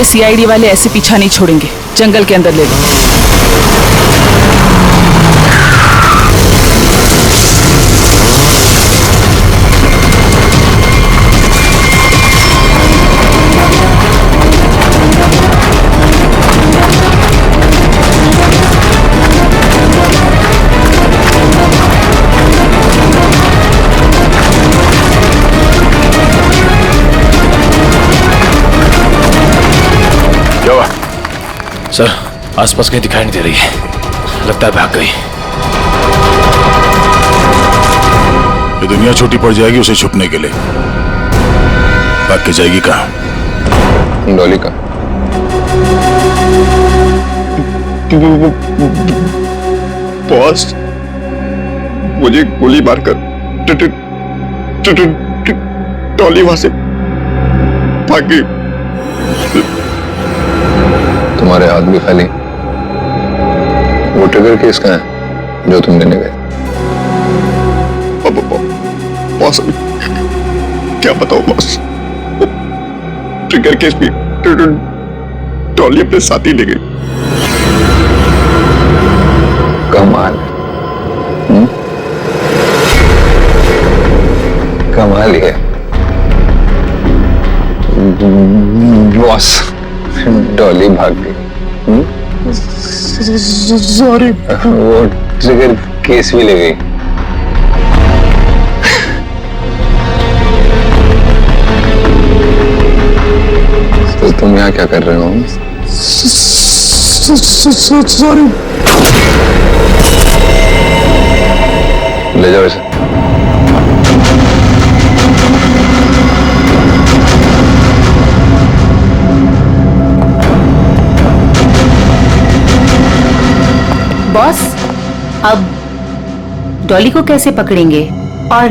ये सीआईडी वाले ऐसे पीछा नहीं छोड़ेंगे। जंगल के अंदर ले लो। सर, आसपास कहीं दिखाई नहीं दे रही है। लगता है भाग गई। ये दुनिया छोटी पड़ जाएगी उसे छुपने के लिए। भाग के जाएगी कहाँ? डॉली का बॉस, मुझे गोली मारकर डॉली वहां से भाग गई। तुम्हारे हाथ भी खाली। वो ट्रिगर केस कहाँ है जो तुम लेने गए? बॉस, क्या बताओ बॉस, ट्रिगर केस भी डॉली अपने साथ ही ले गई। कमाल। कमाल है बॉस। डॉली भाग गई। सॉरी। वो ट्रिगर केस भी ले गई। तो तुम यहाँ क्या कर रहे हो? सॉरी। ले जाओ इसे। बॉस, अब डॉली को कैसे पकड़ेंगे? और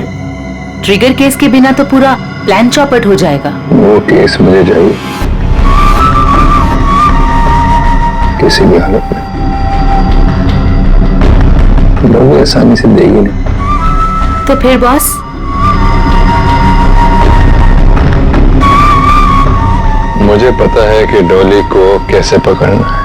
ट्रिगर केस के बिना तो पूरा प्लान चौपट हो जाएगा। वो केस मुझे चाहिए किसी भी हालत में। लोग आसानी से देगी नहीं। तो फिर बॉस, मुझे पता है कि डॉली को कैसे पकड़ना है।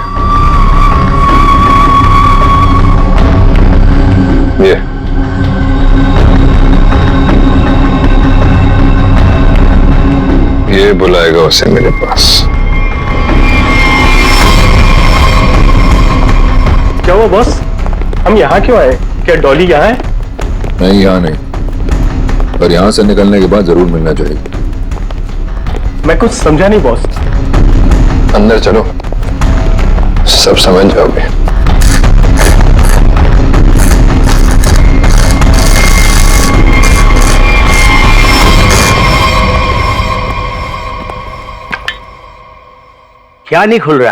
ये बुलाएगा उसे मेरे पास। क्या हुआ बॉस? हम यहाँ क्यों आए? क्या डॉली यहाँ है? नहीं, यहाँ नहीं, पर यहाँ से निकलने के बाद जरूर मिलना चाहिए। मैं कुछ समझा नहीं बॉस। अंदर चलो, सब समझ जाओगे। क्या नहीं खुल रहा?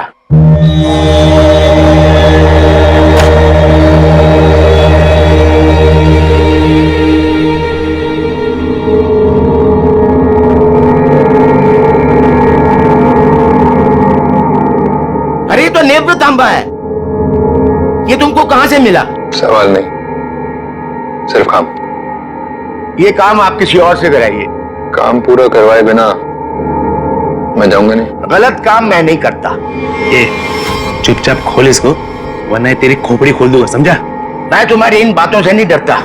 अरे तो नेत्र तांबा है। ये तुमको कहां से मिला? सवाल नहीं, सिर्फ काम। ये काम आप किसी और से कराइए। काम पूरा करवाए बिना मैं जाऊंगा नहीं। गलत काम मैं नहीं करता। ए, चुपचाप खोल इसको, वरना ये तेरी खोपड़ी खोल दूंगा, समझा? मैं तुम्हारी इन बातों से नहीं डरता।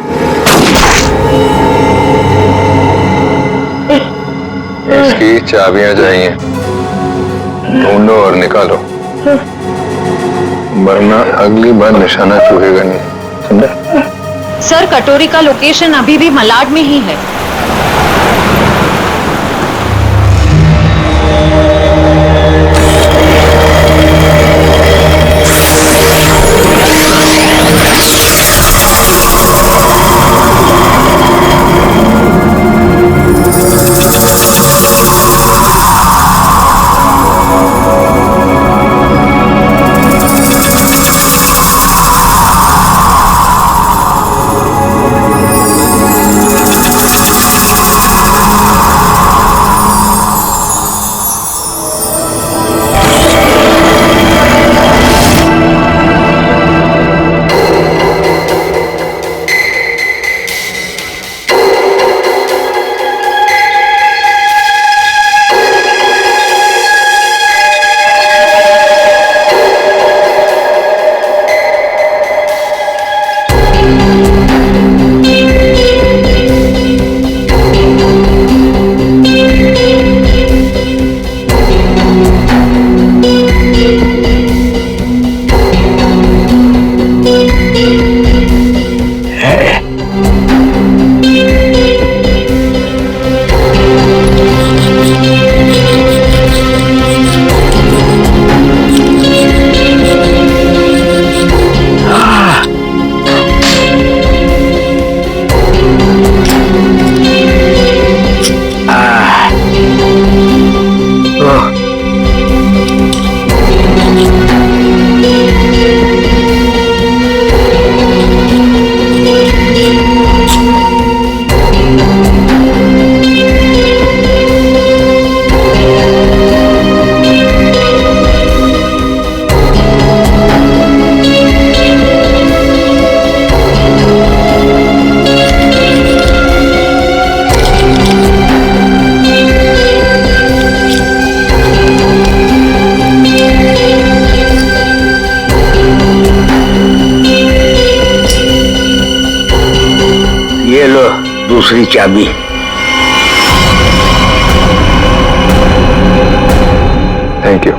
इसकी चाबियां चाहिए, ढूंढो और निकालो, वरना अगली बार निशाना चूकेगा नहीं, समझा? सर, कटोरी का लोकेशन अभी भी मलाड में ही है। चाबी। Thank you.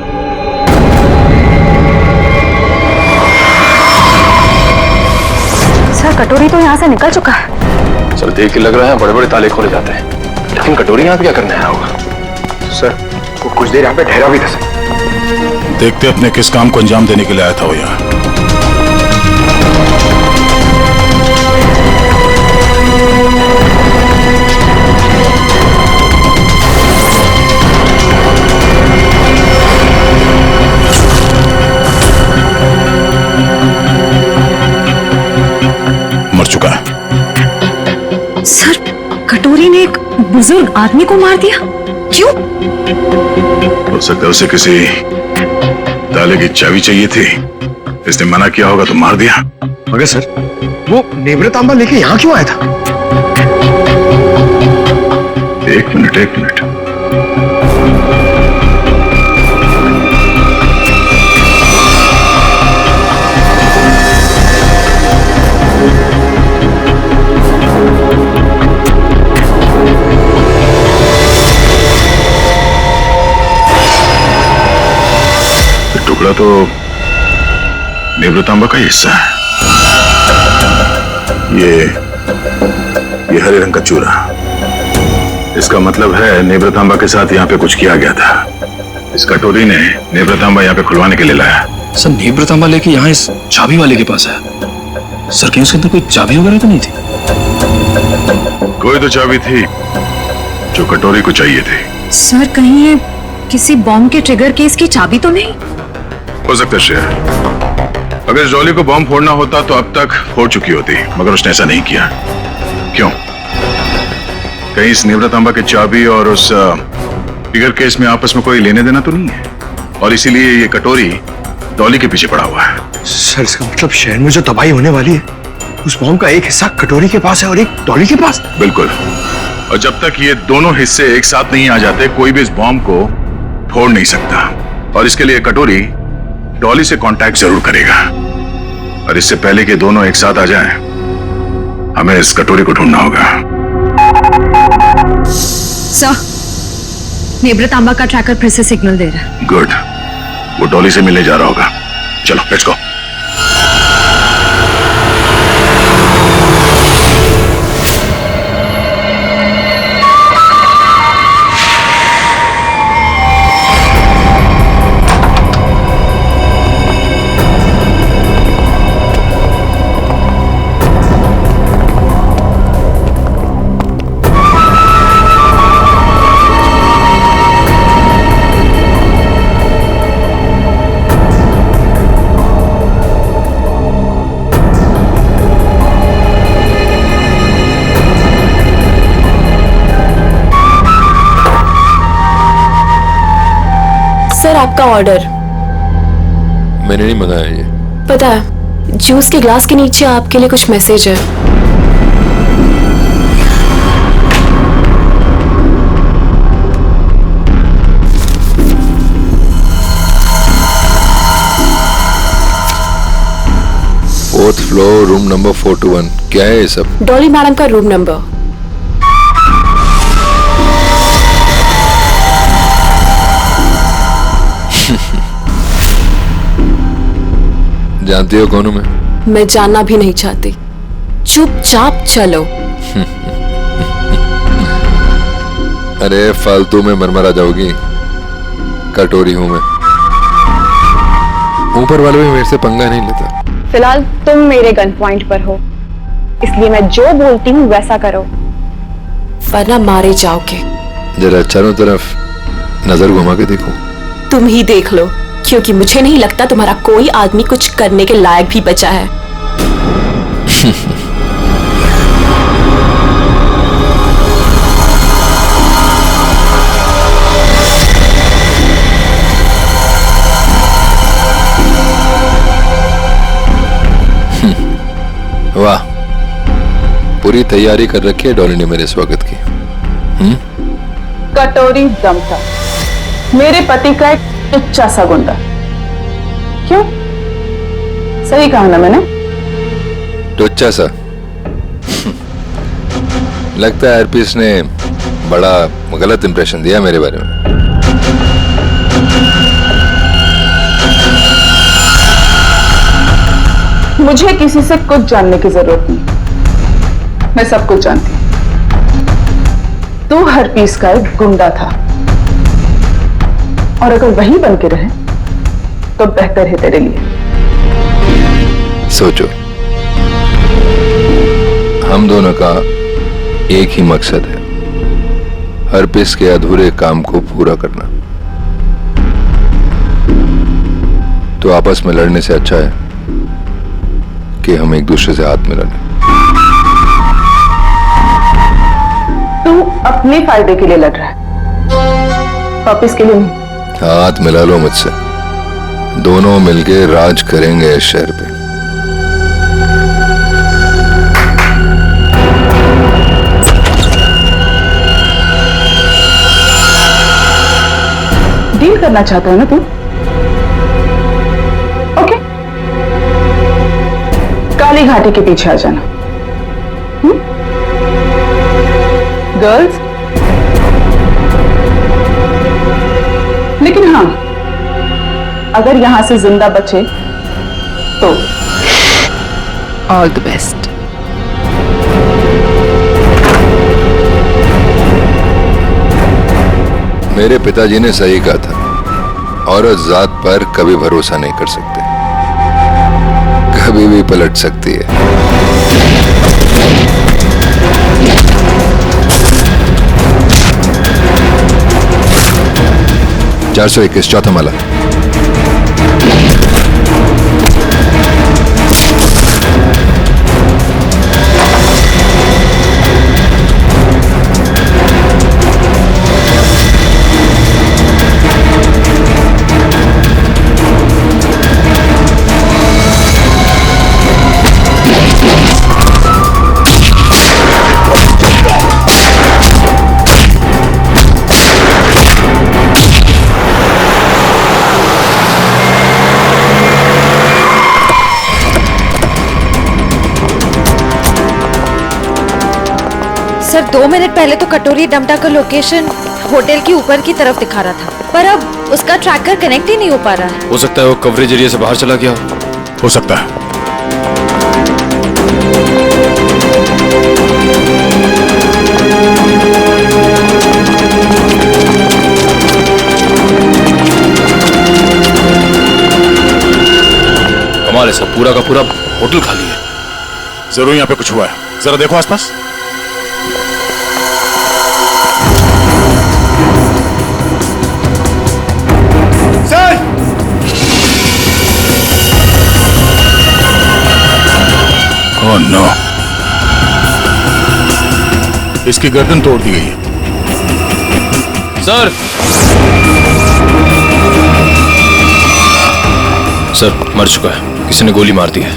सर कटोरी तो यहाँ से निकल चुका है। सर देख के लग रहा है बड़े बड़े ताले खोले जाते हैं, लेकिन कटोरी यहाँ पे क्या करने आया होगा? सर वो कुछ देर यहाँ पे ठहरा भी था सर। देखते अपने किस काम को अंजाम देने के लिए आया था वो यहाँ। मर चुका है। सर कटोरी ने एक बुजुर्ग आदमी को मार दिया, क्यों? हो सकता है उसे किसी ताले की चाबी चाहिए थी, इसने मना किया होगा तो मार दिया। मगर सर वो नेवरा तांबा लेके यहाँ क्यों आया था? एक मिनट। टुकड़ा तो नेवृतांबा का ही हिस्सा है। ये हरे रंग का चूरा, इसका मतलब है नेवृतांबा के साथ यहाँ पे कुछ किया गया था। इस कटोरी ने नेवृतांबा यहाँ पे खुलवाने के लिए लाया। सर नेवृतांबा लेके यहाँ इस चाबी वाले के पास आया। सर कहीं उसके अंदर कोई चाबी वगैरह तो नहीं थी? कोई तो चाबी थी जो कटोरी को चाहिए थी। सर कहीं ये किसी बॉम्ब के ट्रिगर केस की चाबी तो नहीं? हो सकता है शेर, अगर इस डॉली को बॉम्ब फोड़ना होता तो अब तक फोड़ चुकी होती, मगर उसने ऐसा नहीं किया। क्यों? कहीं इस नेवृतांबा की चाबी और उस ट्रिगर केस में आपस में कोई लेने देना तो नहीं है, और इसीलिए ये कटोरी डॉली के पीछे पड़ा हुआ है। सर इसका मतलब शहर में जो तबाही होने वाली है उस बॉम्ब का एक हिस्सा कटोरी के पास है और एक डॉली के पास। बिल्कुल, और जब तक ये दोनों हिस्से एक साथ नहीं आ जाते कोई भी इस बॉम्ब को फोड़ नहीं सकता, और इसके लिए कटोरी डॉली से कांटेक्ट जरूर करेगा, और इससे पहले कि दोनों एक साथ आ जाएं, हमें इस कटोरी को ढूंढना होगा। सर नेवृतांबा का ट्रैकर फिर से सिग्नल दे रहा है। गुड, वो डॉली से मिलने जा रहा होगा। चलो लेट्स गो। सर आपका ऑर्डर। मैंने नहीं मंगाया ये। पता है, जूस के ग्लास के नीचे आपके लिए कुछ मैसेज है। Fourth floor room number 421। क्या है ये सब? डॉली मैडम का रूम नंबर। जानती हो कौन हूं मैं जानना भी नहीं चाहती, चुपचाप चलो। अरे फालतू में मरमरा जाओगी, कटोरी हूं मैं। ऊपर वाले भी मेरे से पंगा नहीं लेता। फिलहाल तुम मेरे गन पॉइंट पर हो, इसलिए मैं जो बोलती हूँ वैसा करो, वरना मारे जाओगे। जरा चारों तरफ नजर घुमा के देखो। तुम ही देख लो, क्योंकि मुझे नहीं लगता तुम्हारा कोई आदमी कुछ करने के लायक भी बचा है। वाह, पूरी तैयारी कर रखी है डॉली ने मेरे स्वागत की। कटोरी दमता मेरे पति का एक टुच्चा सा गुंडा। क्यों? सही कहा ना मैंने? टुच्चा सा? लगता है हरपीस ने बड़ा गलत इंप्रेशन दिया मेरे बारे में। मुझे किसी से कुछ जानने की जरूरत नहीं, मैं सब कुछ जानती हूं। तू हरपीस का एक गुंडा था, और अगर वही बन के रहे तो बेहतर है तेरे लिए। सोचो, हम दोनों का एक ही मकसद है, हरपीस के अधूरे काम को पूरा करना। तो आपस में लड़ने से अच्छा है कि हम एक दूसरे से हाथ मिला लें। तू अपने फायदे के लिए लड़ रहा है, वापिस के लिए नहीं। हाथ मिला लो मुझसे, दोनों मिलके राज करेंगे इस शहर पे। डील करना चाहता है ना तू? ओके, काली घाटी के पीछे आ जाना। गर्ल्स, लेकिन हाँ, अगर यहां से जिंदा बचे तो ऑल द बेस्ट। मेरे पिताजी ने सही कहा था, औरत जात पर कभी भरोसा नहीं कर सकते, कभी भी पलट सकती है। 421 चौथा माला। सर 2 मिनट पहले तो कटोरी डमटा का लोकेशन होटल की ऊपर की तरफ दिखा रहा था, पर अब उसका ट्रैकर कनेक्ट ही नहीं हो पा रहा है। हो सकता है वो कवरेज एरिया से बाहर चला गया हो सकता है। कमाल है सर, पूरा का पूरा होटल खाली है। जरूर यहाँ पे कुछ हुआ है, जरा देखो आसपास। ओह नो, इसकी गर्दन तोड़ दी गई है। सर सर मर चुका है, किसी ने गोली मार दी है।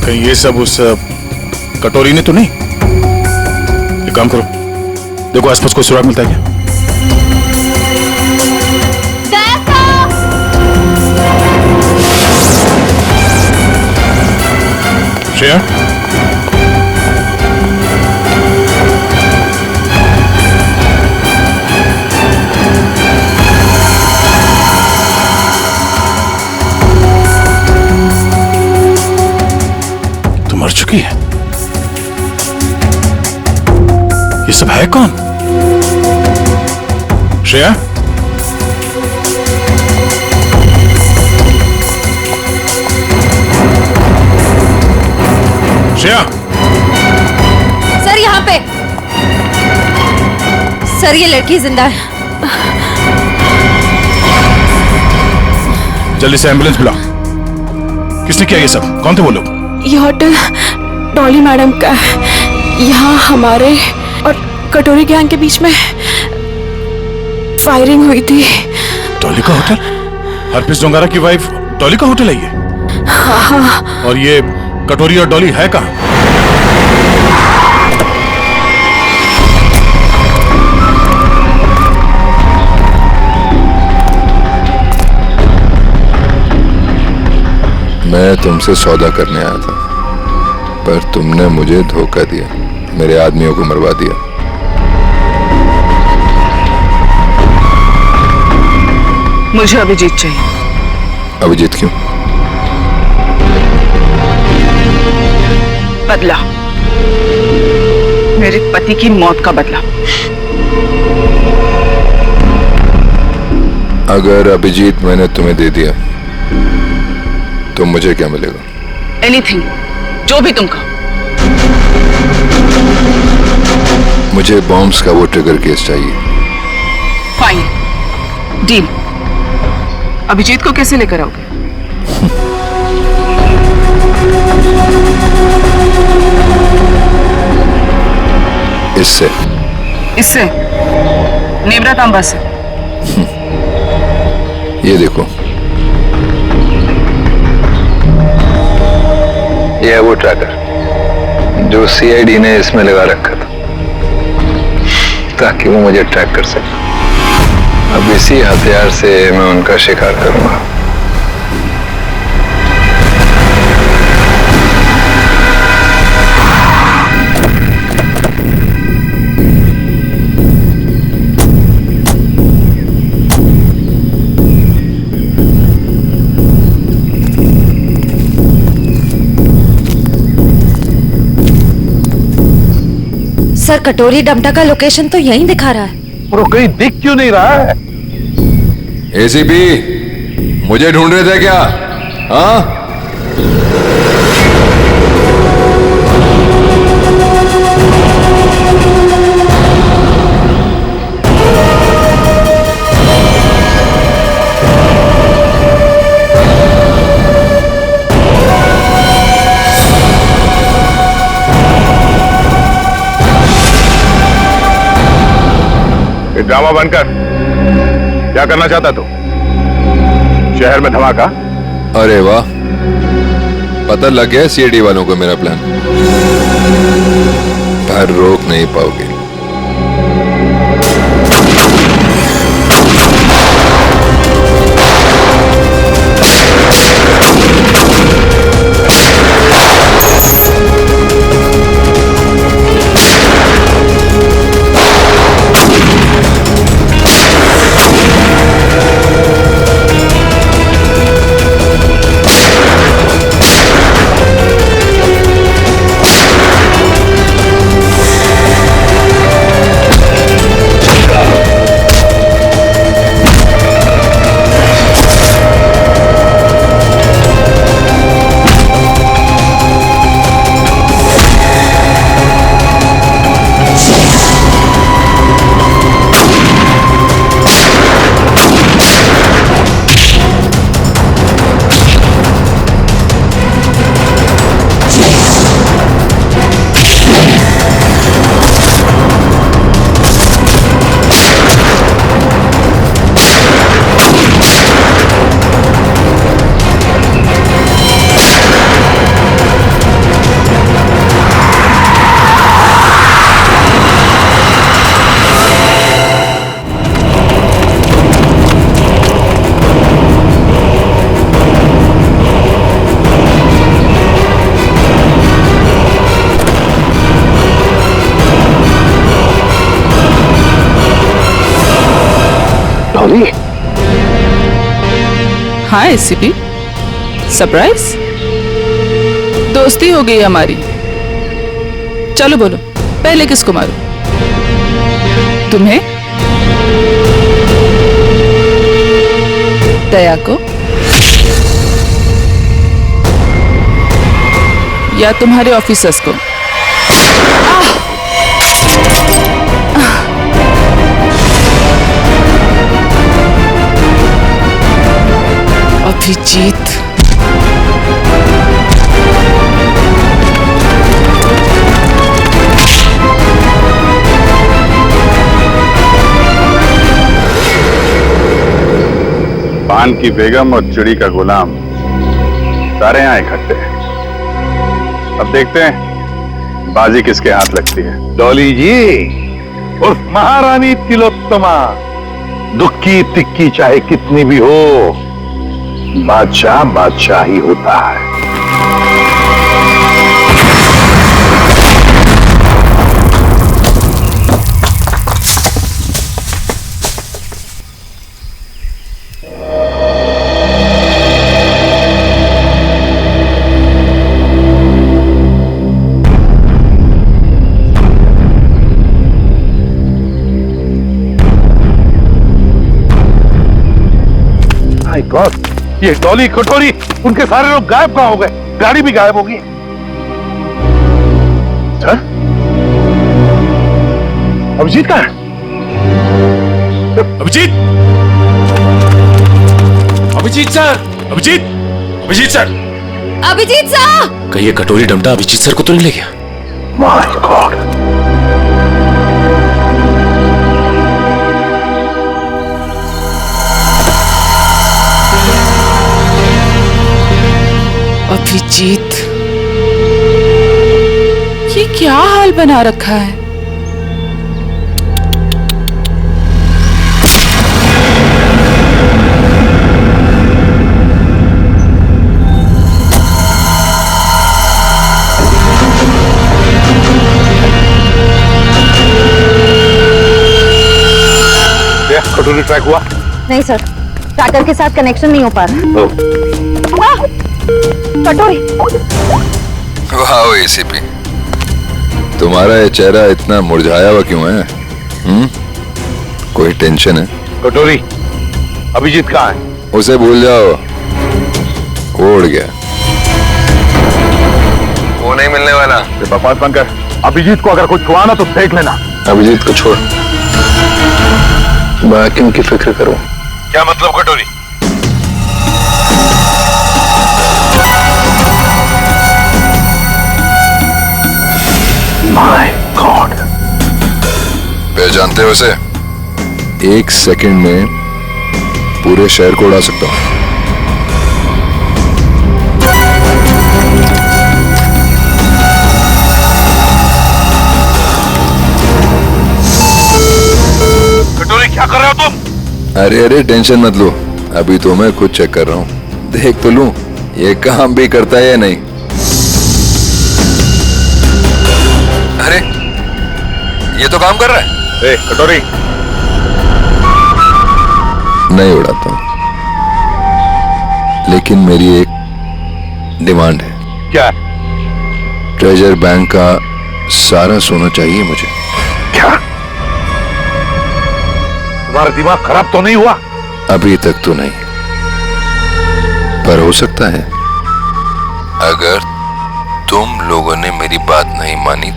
कहीं ये सब उस कटोरी ने तो नहीं? एक काम करो, देखो आसपास कोई सुराग मिलता है क्या? श्रेया, तो मर चुकी है। ये सब है कौन? श्रेया, श्रेया, सर यहाँ पे, सर ये लड़की जिंदा है। जल्दी से एम्बुलेंस बुलाओ। किसने किया ये सब? कौन थे वो लोग? ये होटल डॉली मैडम का है। यहाँ हमारे और कटोरी गैंग के बीच में फायरिंग हुई थी। डॉली का होटल? हरपीस डोंगारा की वाइफ डॉली का होटल है ये? हाँ। और ये कटोरी और डॉली है कहाँ? मैं तुमसे सौदा करने आया था। पर तुमने मुझे धोखा दिया, मेरे आदमियों को मरवा दिया। मुझे अभिजीत चाहिए। अभिजीत क्यों? बदला, मेरे पति की मौत का बदला। अगर अभिजीत मैंने तुम्हें दे दिया तो मुझे क्या मिलेगा? एनीथिंग, जो भी तुम कहो। मुझे बॉम्ब्स का वो ट्रिगर केस चाहिए। Fine, deal. अभिजीत को कैसे लेकर आओगे? इससे नेवरा तांबा से। ये देखो, ये है वो ट्रैकर जो सीआईडी ने इसमें लगा रखा था ताकि वो मुझे ट्रैक कर सके। अब इसी हथियार से मैं उनका शिकार करूंगा। सर, कटोरी डमटा का लोकेशन तो यहीं दिखा रहा है। और कहीं दिख क्यों नहीं रहा है? एसीपी, मुझे ढूंढ रहे थे क्या? हाँ? ड्रामा बंद कर। क्या करना चाहता तू? शहर में धमाका? अरे वाह, पता लग गया सीआईडी वालों को मेरा प्लान। पर रोक नहीं पाओगे। हाँ एसीपी, सरप्राइज। दोस्ती हो गई हमारी। चलो बोलो, पहले किसको मारूं? तुम्हें? दया को? या तुम्हारे ऑफिसर्स को? अभिजीत, पान की बेगम और चिड़ी का गुलाम सारे यहाँ इकट्ठे हैं। अब देखते हैं बाजी किसके हाथ लगती है। डॉली जी, उस महारानी तिलोत्तमा, दुक्की तिक्की चाहे कितनी भी हो, बादशाह बादशाह ही होता है। बॉस, ये डॉली कटोरी उनके सारे लोग गायब कहाँ हो गए? गाड़ी भी गायब होगी। अभिजीत कहाँ है? Abhijit, Abhijit sir, Abhijit, Abhijit sir, Abhijit sir! कहीं ये कटोरी डमटा अभिजीत सर को तो नहीं ले गया? My God. अभिजीत, ये क्या हाल बना रखा है? कटोरी ट्रैक हुआ? नहीं सर, ट्रैकर के साथ कनेक्शन नहीं हो पा रहा। कटोरी। वाह एसीपी, तुम्हारा ये चेहरा इतना मुरझाया हुआ क्यों है? कोई टेंशन है? कटोरी, अभिजीत कहाँ है? उसे भूल जाओ, उड़ गया। वो नहीं मिलने वाला। ये बकवास बंद कर। अभिजीत को अगर कुछ हुआ ना तो देख लेना। अभिजीत को छोड़, बाकियों की फिक्र करो। क्या मतलब कटोरी? My God. पहचानते हो उसे? 1 सेकंड में पूरे शहर को उड़ा सकता हूं। कटोरी क्या कर रहे हो तुम? अरे अरे टेंशन मत लो, अभी तो मैं खुद चेक कर रहा हूं। देख तो लूं ये काम भी करता है या नहीं। अरे ये तो काम कर रहा है। कटोरी, नहीं उड़ाता हूं, लेकिन मेरी एक डिमांड है। क्या? ट्रेजर बैंक का सारा सोना चाहिए मुझे। क्या? तुम्हारा दिमाग खराब तो नहीं हुआ? अभी तक तो नहीं, पर हो सकता है। अगर तुम लोगों ने मेरी बात नहीं मानी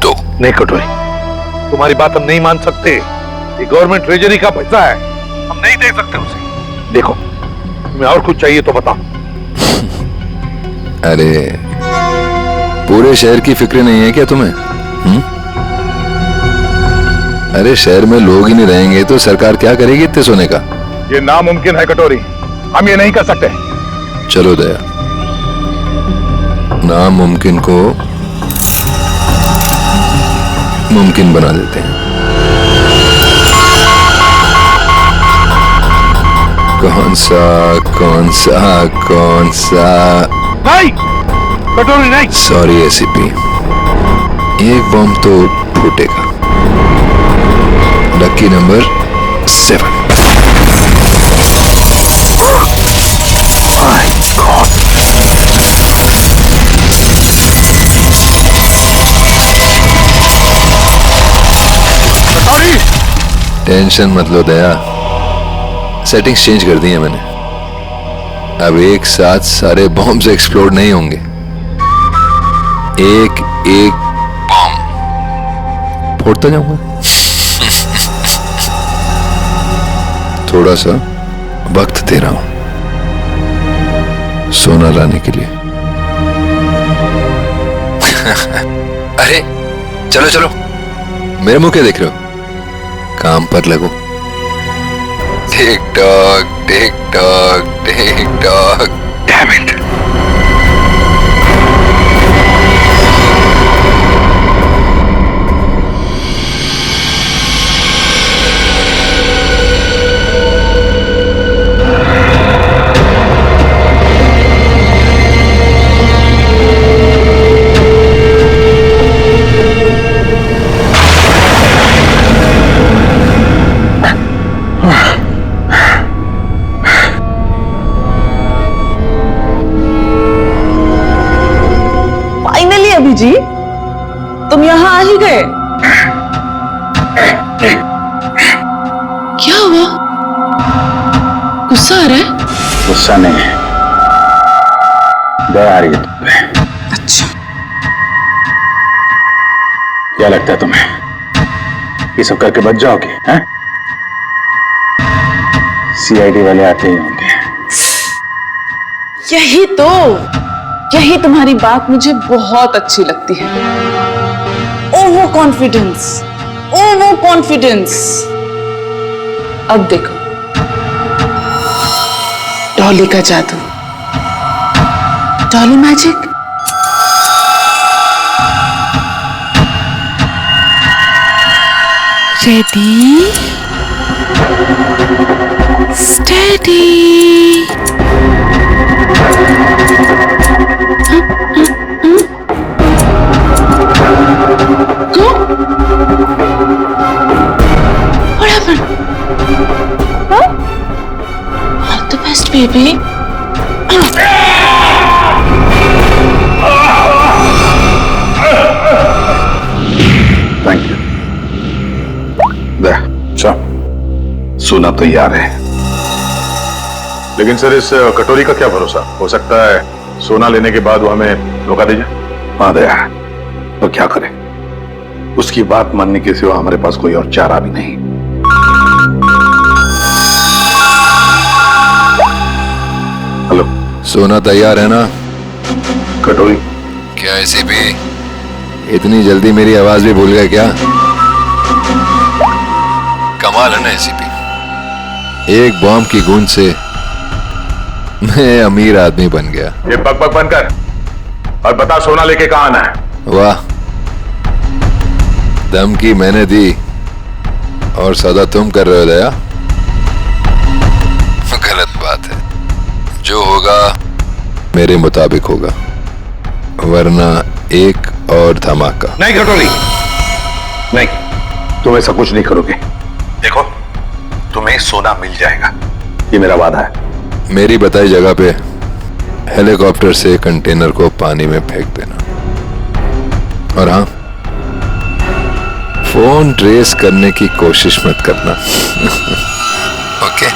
तो। नहीं कटोरी, तुम्हारी बात हम नहीं मान सकते। ये गवर्नमेंट ट्रेजरी का पैसा है, हम नहीं दे सकते उसे। देखो, तुम्हें और कुछ चाहिए तो बताओ। अरे पूरे शहर की फिक्र नहीं है क्या तुम्हें? अरे शहर में लोग ही नहीं रहेंगे तो सरकार क्या करेगी इतने सोने का? ये नामुमकिन है कटोरी, हम ये नहीं कर सकते। चलो दया, नामुमकिन को मुमकिन बना देते हैं। कौन सा? नहीं कटोरी, नहीं। सॉरी एसीपी, एक बम तो फूटेगा। Lucky number 7। My god. कटोरी, टेंशन मत लो दया, सेटिंग्स चेंज कर दी है मैंने। अब एक साथ सारे बॉम्ब्स एक्सप्लोड नहीं होंगे, एक एक बॉम्ब फोड़ता जाऊंगा। थोड़ा सा वक्त दे रहा हूं सोना लाने के लिए। अरे चलो चलो, मेरे मुंह क्या देख रहे हो? काम पर लगो। Tick tock tick tock tick tock. Damn it. जी, तुम यहाँ आ ही गए। क्या हुआ? गुस्सा आ रहा है? गुस्सा नहीं है, दया आ रही है तुम पे। अच्छा, क्या लगता है तुम्हें ये सब करके बच जाओगे? हैं? सीआईडी वाले आते ही होंगे। यही तुम्हारी बात मुझे बहुत अच्छी लगती है। Over confidence. अब देखो डॉली का जादू, Dolly magic. Ready steady. What happened? Huh? All the best, baby. Thank you. अच्छा, सोना तैयार है, लेकिन सर इस कटोरी का क्या भरोसा? हो सकता है सोना लेने के बाद वो हमें धोखा दे जाए। हाँ दया, तो क्या करें? उसकी बात मानने के सिवा हमारे पास कोई और चारा भी नहीं। हेलो, सोना तैयार है ना? कटोरी? क्या एसीपी इतनी जल्दी मेरी आवाज भी भूल गए क्या? कमाल है ना एसीपी, एक बॉम्ब की गूंज से मैं अमीर आदमी बन गया। ये बक बनकर और बता सोना लेके कहां आना है? वाह, धमकी मैंने दी और सौदा तुम कर रहे हो दया? गलत बात है, जो होगा मेरे मुताबिक होगा, वरना एक और धमाका। नहीं कटोरी, नहीं, तुम ऐसा कुछ नहीं करोगे। देखो, तुम्हें सोना मिल जाएगा, ये मेरा वादा है। मेरी बताई जगह पे हेलीकॉप्टर से कंटेनर को पानी में फेंक देना, और हाँ, फोन ट्रेस करने की कोशिश मत करना। ओके?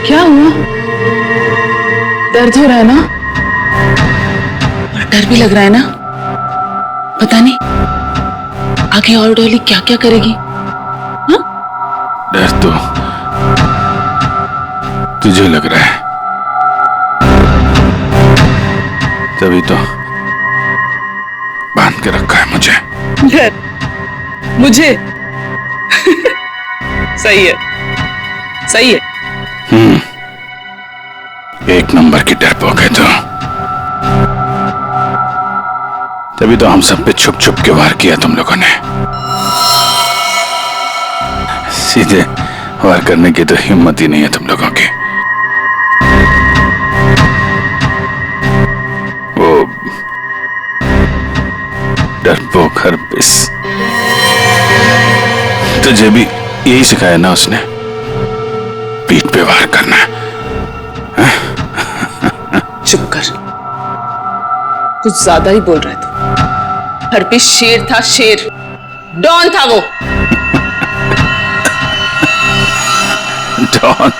क्या हुआ? दर्द हो रहा है ना? और डर भी लग रहा है ना? पता नहीं आगे और डॉली क्या क्या करेगी। हाँ? डर तो तुझे लग रहा है, तभी तो बांध के रखा है मुझे। डर मुझे? सही है, सही है। एक नंबर की डरपोक है तो, तभी तो हम सब पे छुप छुप के वार किया तुम लोगों ने। सीधे वार करने की तो हिम्मत ही नहीं है तुम लोगों की। वो डरपोक हरपिस, तुझे भी यही सिखाया ना उसने, पीठ पे वार करना है? चुप कर, कुछ ज्यादा ही बोल रहा है तू। हरपिस शेर था, शेर, डॉन था वो। डॉन?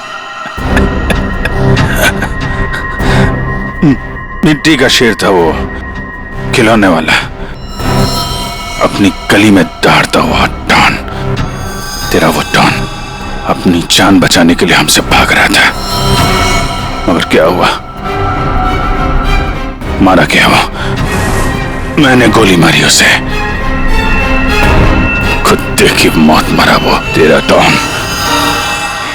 मिट्टी का शेर था वो, खिलौने वाला, अपनी गली में दौड़ता हुआ डॉन। तेरा वो डॉन अपनी जान बचाने के लिए हमसे भाग रहा था, मगर क्या हुआ? मारा क्या वो? मैंने गोली मारी उसे, कुत्ते की मौत मरा वो तेरा डॉन।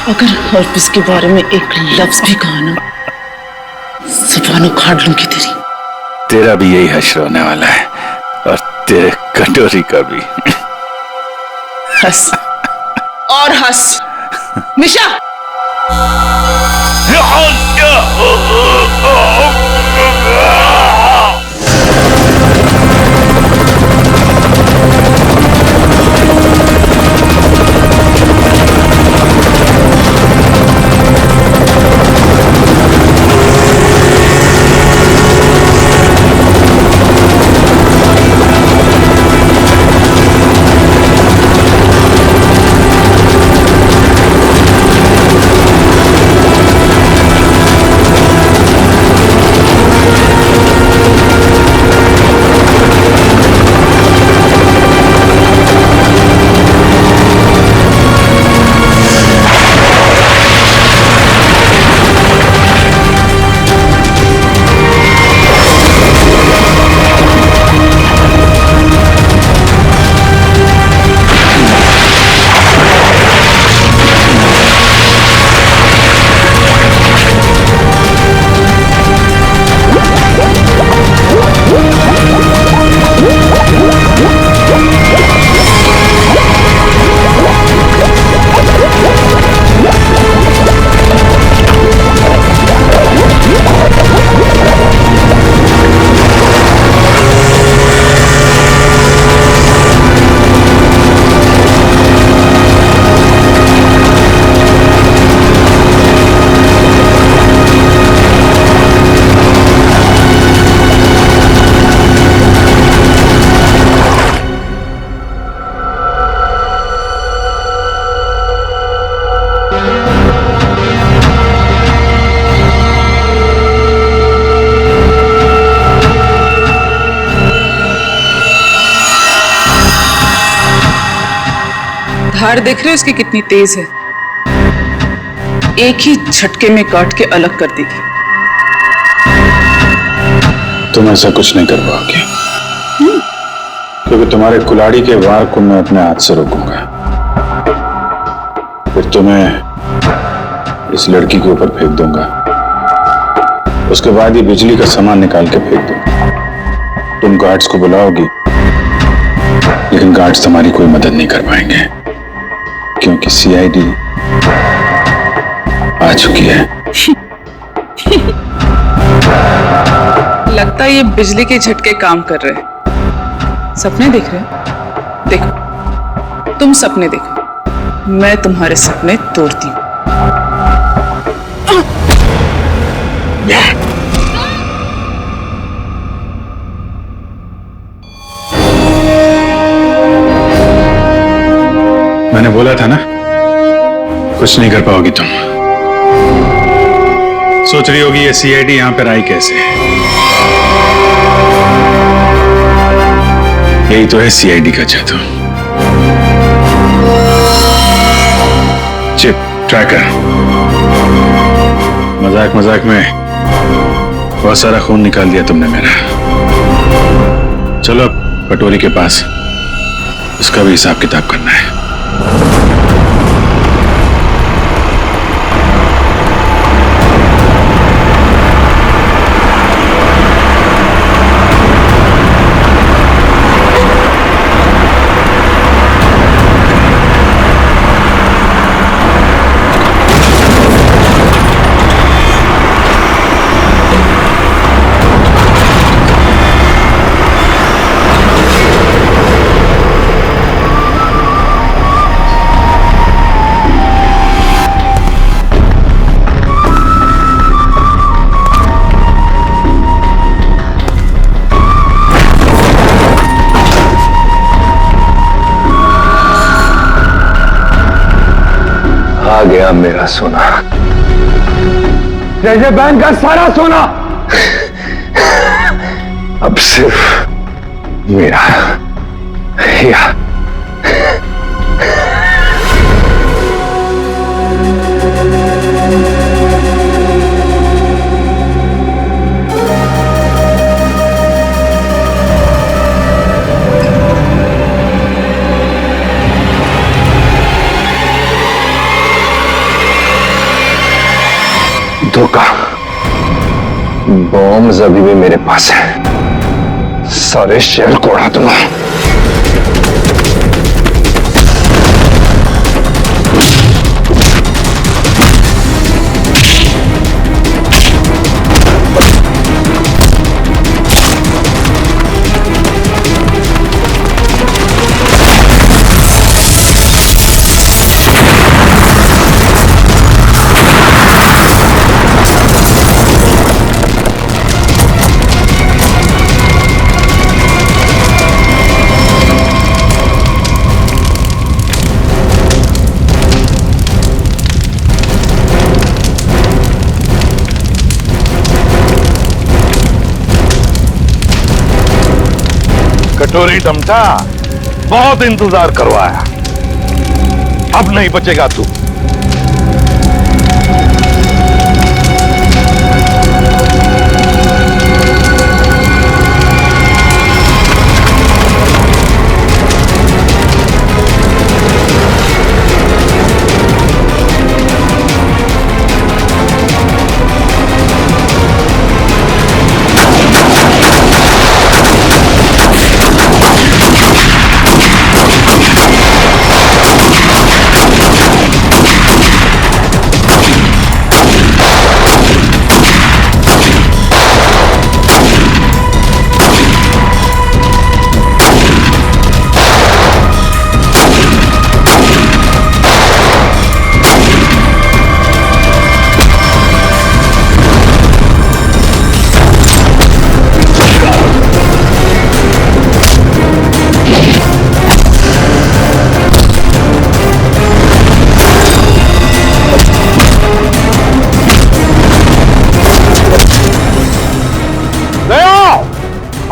अगर हरपिस के बारे में एक लफ्ज भी कहा ना, जुबान उखाड़ लूंगी तेरी। तेरा भी यही हश्र होने वाला है, और तेरे कटोरी का भी। हंस और हंस मिशा। धार देख रहे हो इसकी कितनी तेज है, एक ही झटके में काट के अलग कर देगी। तुम ऐसा कुछ नहीं कर पाओगे, क्योंकि तुम्हारे कुल्हाड़ी के वार को मैं अपने हाथ से रोकूंगा। फिर तुम्हें इस लड़की के ऊपर फेंक दूंगा, उसके बाद ही बिजली का सामान निकाल के फेंक दूंगा। तुम गार्ड्स को बुलाओगी, लेकिन गार्ड्स तुम्हारी कोई मदद नहीं कर पाएंगे, क्योंकि सीआईडी आ चुकी है। लगता है ये बिजली के झटके काम कर रहे हैं। सपने देख रहे हो? देखो, तुम सपने देखो, मैं तुम्हारे सपने तोड़ती हूँ। मैंने बोला था ना, कुछ नहीं कर पाओगी तुम। सोच रही होगी ये सीआईडी यहां पर आई कैसे? यही तो है सीआईडी का जादू। Chip tracker. मजाक मजाक में बहुत सारा खून निकाल दिया तुमने मेरा। चलो अब कटोरी के पास, उसका भी हिसाब किताब करना है। आ गया मेरा सोना, जैसे बैंक का सारा सोना अब सिर्फ मेरा। या धोखा। बॉम्ब अभी भी मेरे पास है, सारे शहर को उड़ा दूंगा। कटोरी डमटा, बहुत इंतजार करवाया, अब नहीं बचेगा तू।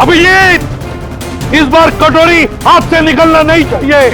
अभिजीत, इस बार कटोरी हाथ से निकलना नहीं चाहिए।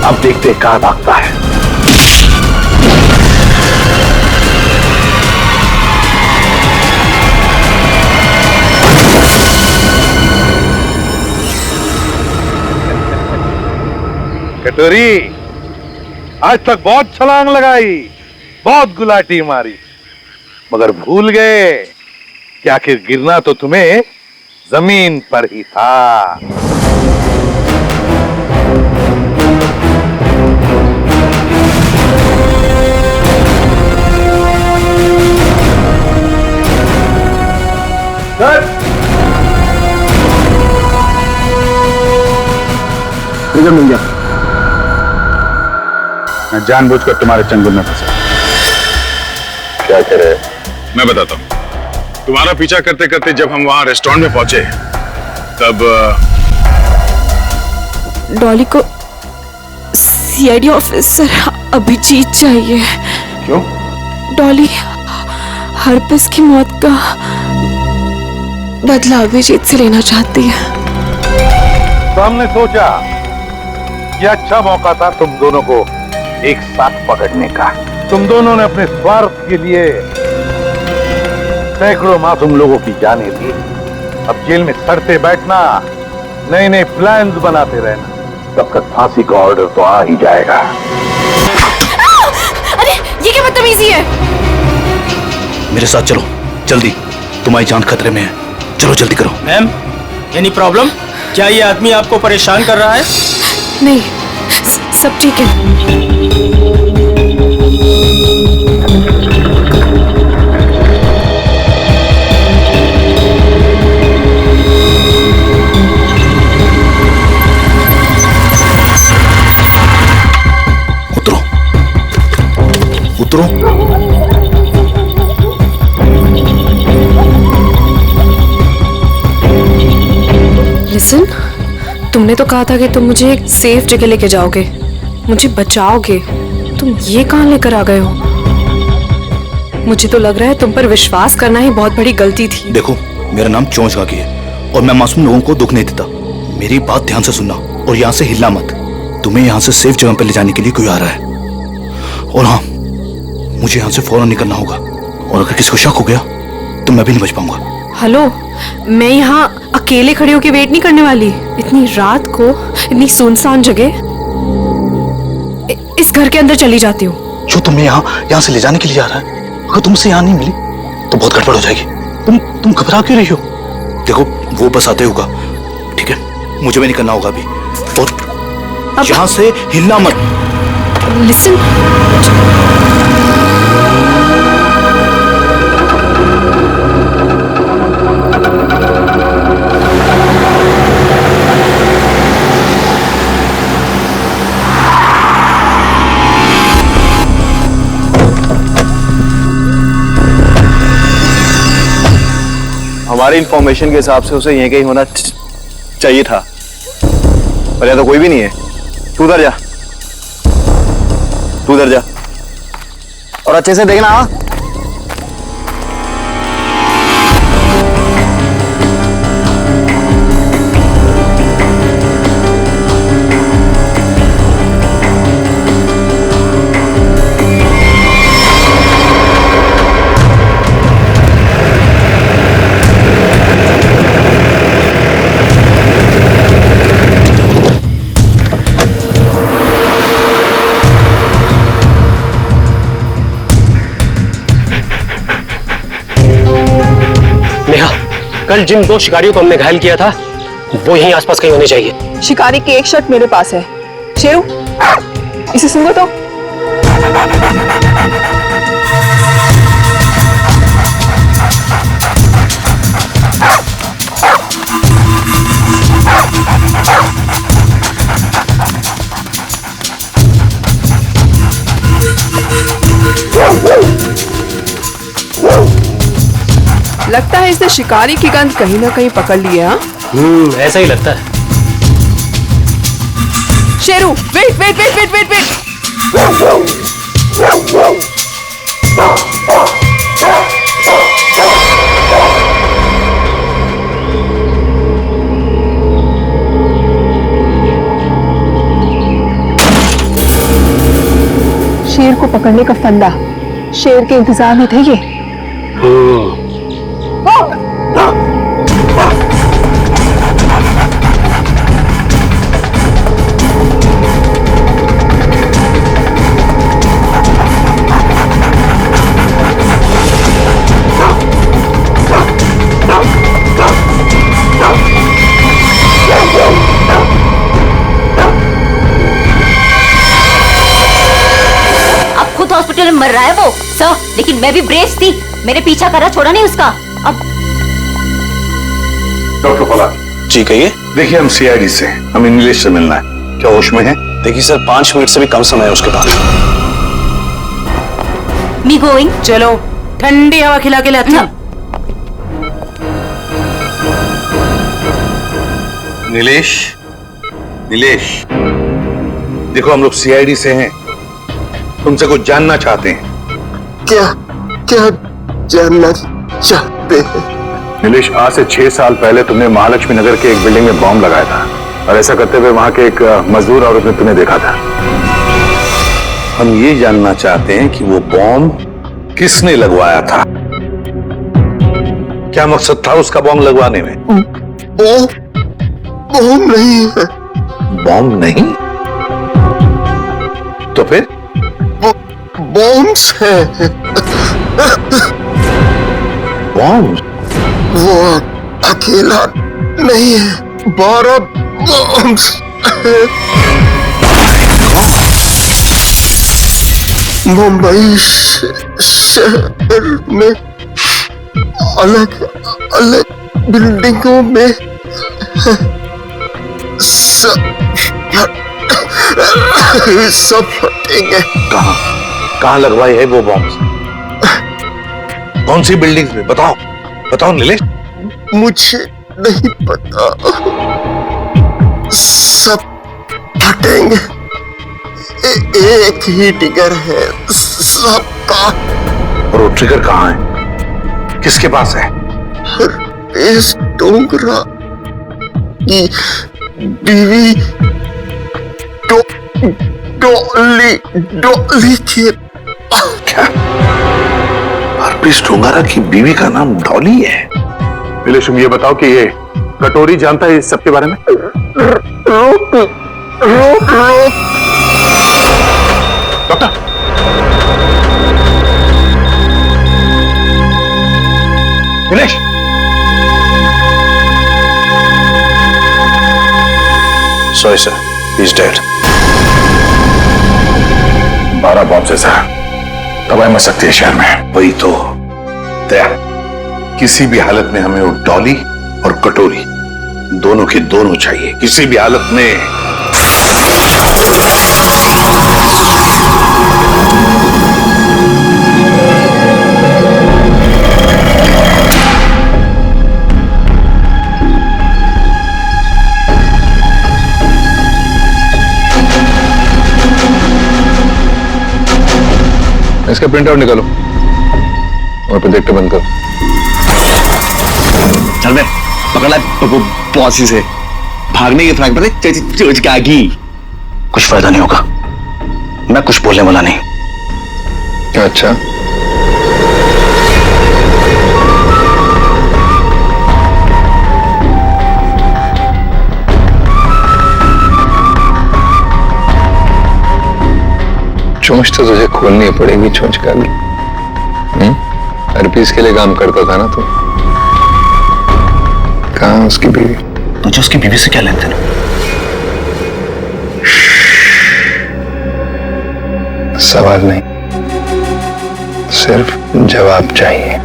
अब देखते हैं कहां भागता है। कटोरी, आज तक बहुत छलांग लगाई, बहुत गुलाटी मारी, मगर भूल गए कि आखिर गिरना तो तुम्हें जमीन पर ही था। ट्रिगर मिल गया। मैं जानबूझकर तुम्हारे चंगुल में फंसा। क्या करे? मैं बताता हूँ। तुम्हारा पीछा करते करते जब हम वहां रेस्टोरेंट में पहुंचे तब डॉली को सीआईडी ऑफिसर अभिजीत चाहिए। क्यों? डॉली हरपस की मौत का बदला अभिजीत से लेना चाहती है। तो हमने सोचा ये अच्छा मौका था तुम दोनों को एक साथ पकड़ने का। तुम दोनों ने अपने स्वार्थ के लिए सैकड़ों मासूम लोगों की जानें दी। अब जेल में सड़ते बैठना, नए नए प्लान्स बनाते रहना, तब तक फांसी का ऑर्डर तो आ ही जाएगा। अरे ये क्या बदतमीजी है? मेरे साथ चलो जल्दी, तुम्हारी जान खतरे में है। चलो जल्दी करो। Ma'am, any problem? क्या ये आदमी आपको परेशान कर रहा है? नहीं, सब ठीक है। उतरो, उतरो। लिसन, तुमने तो कहा था कि तुम मुझे एक सेफ जगह लेके जाओगे, मुझे बचाओगे। तुम ये कहां लेकर आ गए हो? मुझे तो लग रहा है तुम पर विश्वास करना ही बहुत बड़ी गलती थी। देखो, मेरा नाम चौंच गागी है और मैं मासूम लोगों को दुख नहीं देता। मेरी बात ध्यान से सुनना और यहाँ से हिलना मत। तुम्हें यहाँ से सेफ जगह पर ले जाने के लिए कोई आ रहा है। और हाँ, मुझे यहाँ से फौरन निकलना होगा और अगर किसी को शक हो गया तो मैं भी नहीं बच पाऊंगा। हेलो, मैं यहाँ अकेले खड़े होकर वेट नहीं करने वाली। इतनी रात को इतनी सुनसान जगह, इस घर के अंदर चली जाती हूँ। जो तुम्हें यहाँ से ले जाने के लिए आ रहा है, अगर तुमसे यहाँ नहीं मिली तो बहुत गड़बड़ हो जाएगी। तुम घबरा क्यों रही हो? देखो, वो बस आते होगा, ठीक है? मुझे भी निकलना होगा अभी और यहाँ से हिलना मत। लिसन, हमारी इंफॉर्मेशन के हिसाब से उसे यहीं कहीं होना चाहिए था, पर यहाँ तो कोई भी नहीं है। तू उधर जा, तू उधर जा और अच्छे से देखना। हाँ, कल जिन 2 शिकारियों को हमने घायल किया था वो यहीं आसपास कहीं होने चाहिए। शिकारी की एक शर्ट मेरे पास है। शेरू, इसे सुनो तो। लगता है इसने शिकारी की गंध कहीं ना कहीं पकड़ ली है। ऐसा ही लगता है। Sheru, wait wait wait wait wait wait. को पकड़ने का फंदा, शेर के इंतजार में थे ये। हॉस्पिटल में मर रहा है वो सर, लेकिन मैं भी ब्रेस थी, मेरे पीछा करा, छोड़ा नहीं उसका। अब डॉक्टर पला जी कहिए। देखिए हम सीआईडी से, हमें नीलेश से मिलना है, क्या होश में है? देखिए सर 5 मिनट से भी कम समय है उसके पास। Me going. चलो ठंडी हवा खिला के लाती हूँ। नीलेश, नीलेश, देखो हम लोग सीआईडी से हैं, तुमसे कुछ जानना चाहते हैं। क्या क्या जानना चाहते हैं? नीलेश, आज से 6 साल पहले तुमने महालक्ष्मी नगर के एक बिल्डिंग में बॉम्ब लगाया था और ऐसा करते हुए वहां के एक मजदूर औरत ने तुम्हें देखा था। हम ये जानना चाहते हैं कि वो बॉम्ब किसने लगवाया था, क्या मकसद था उसका बॉम्ब लगवाने में? बॉम्ब नहीं है। बॉम्ब नहीं तो फिर? बॉम्ब्स है। बॉम्ब? वो अकेला नहीं है, 12 बॉम्ब्स है। मुंबई शहर में अलग अलग बिल्डिंगों में सब फटेंगे। कहाँ लगवाई है वो बॉम्ब? कौन सी बिल्डिंग्स में? बताओ बताओ नीलेश। मुझे नहीं पता, सब फटेंगे। एक ही ट्रिगर है सबका। और वो ट्रिगर कहाँ है, किसके पास है? इस डोंगरा की बीवी डॉली के। क्या हरप्रीत डोंगरा की बीवी का नाम डॉली है? नीलेश, तुम ये बताओ कि ये कटोरी जानता है इस सब के बारे में? रोक doctor, Nilesh, sorry sir, he is dead. 12 bomb से सर तबाही मच सकती है शहर में। वही तो दया, किसी भी हालत में हमें वो डॉली और कटोरी दोनों के दोनों चाहिए, किसी भी हालत में। इसका प्रिंट आउट निकालो और प्रोजेक्टर बंद करो। चल बे, पकड़ ला पॉसी से, भागने की फ्रैंक पर चोचकागी। कुछ फायदा नहीं होगा, मैं कुछ बोलने वाला नहीं। अच्छा, चोंच तो तुझे खोलनी पड़ेगी, चोंच का भी। हरपीस के लिए काम करता था ना तू? कहाँ उसकी बीवी? तुझे उसकी बीवी से क्या लेन देन? सवाल नहीं, सिर्फ जवाब चाहिए।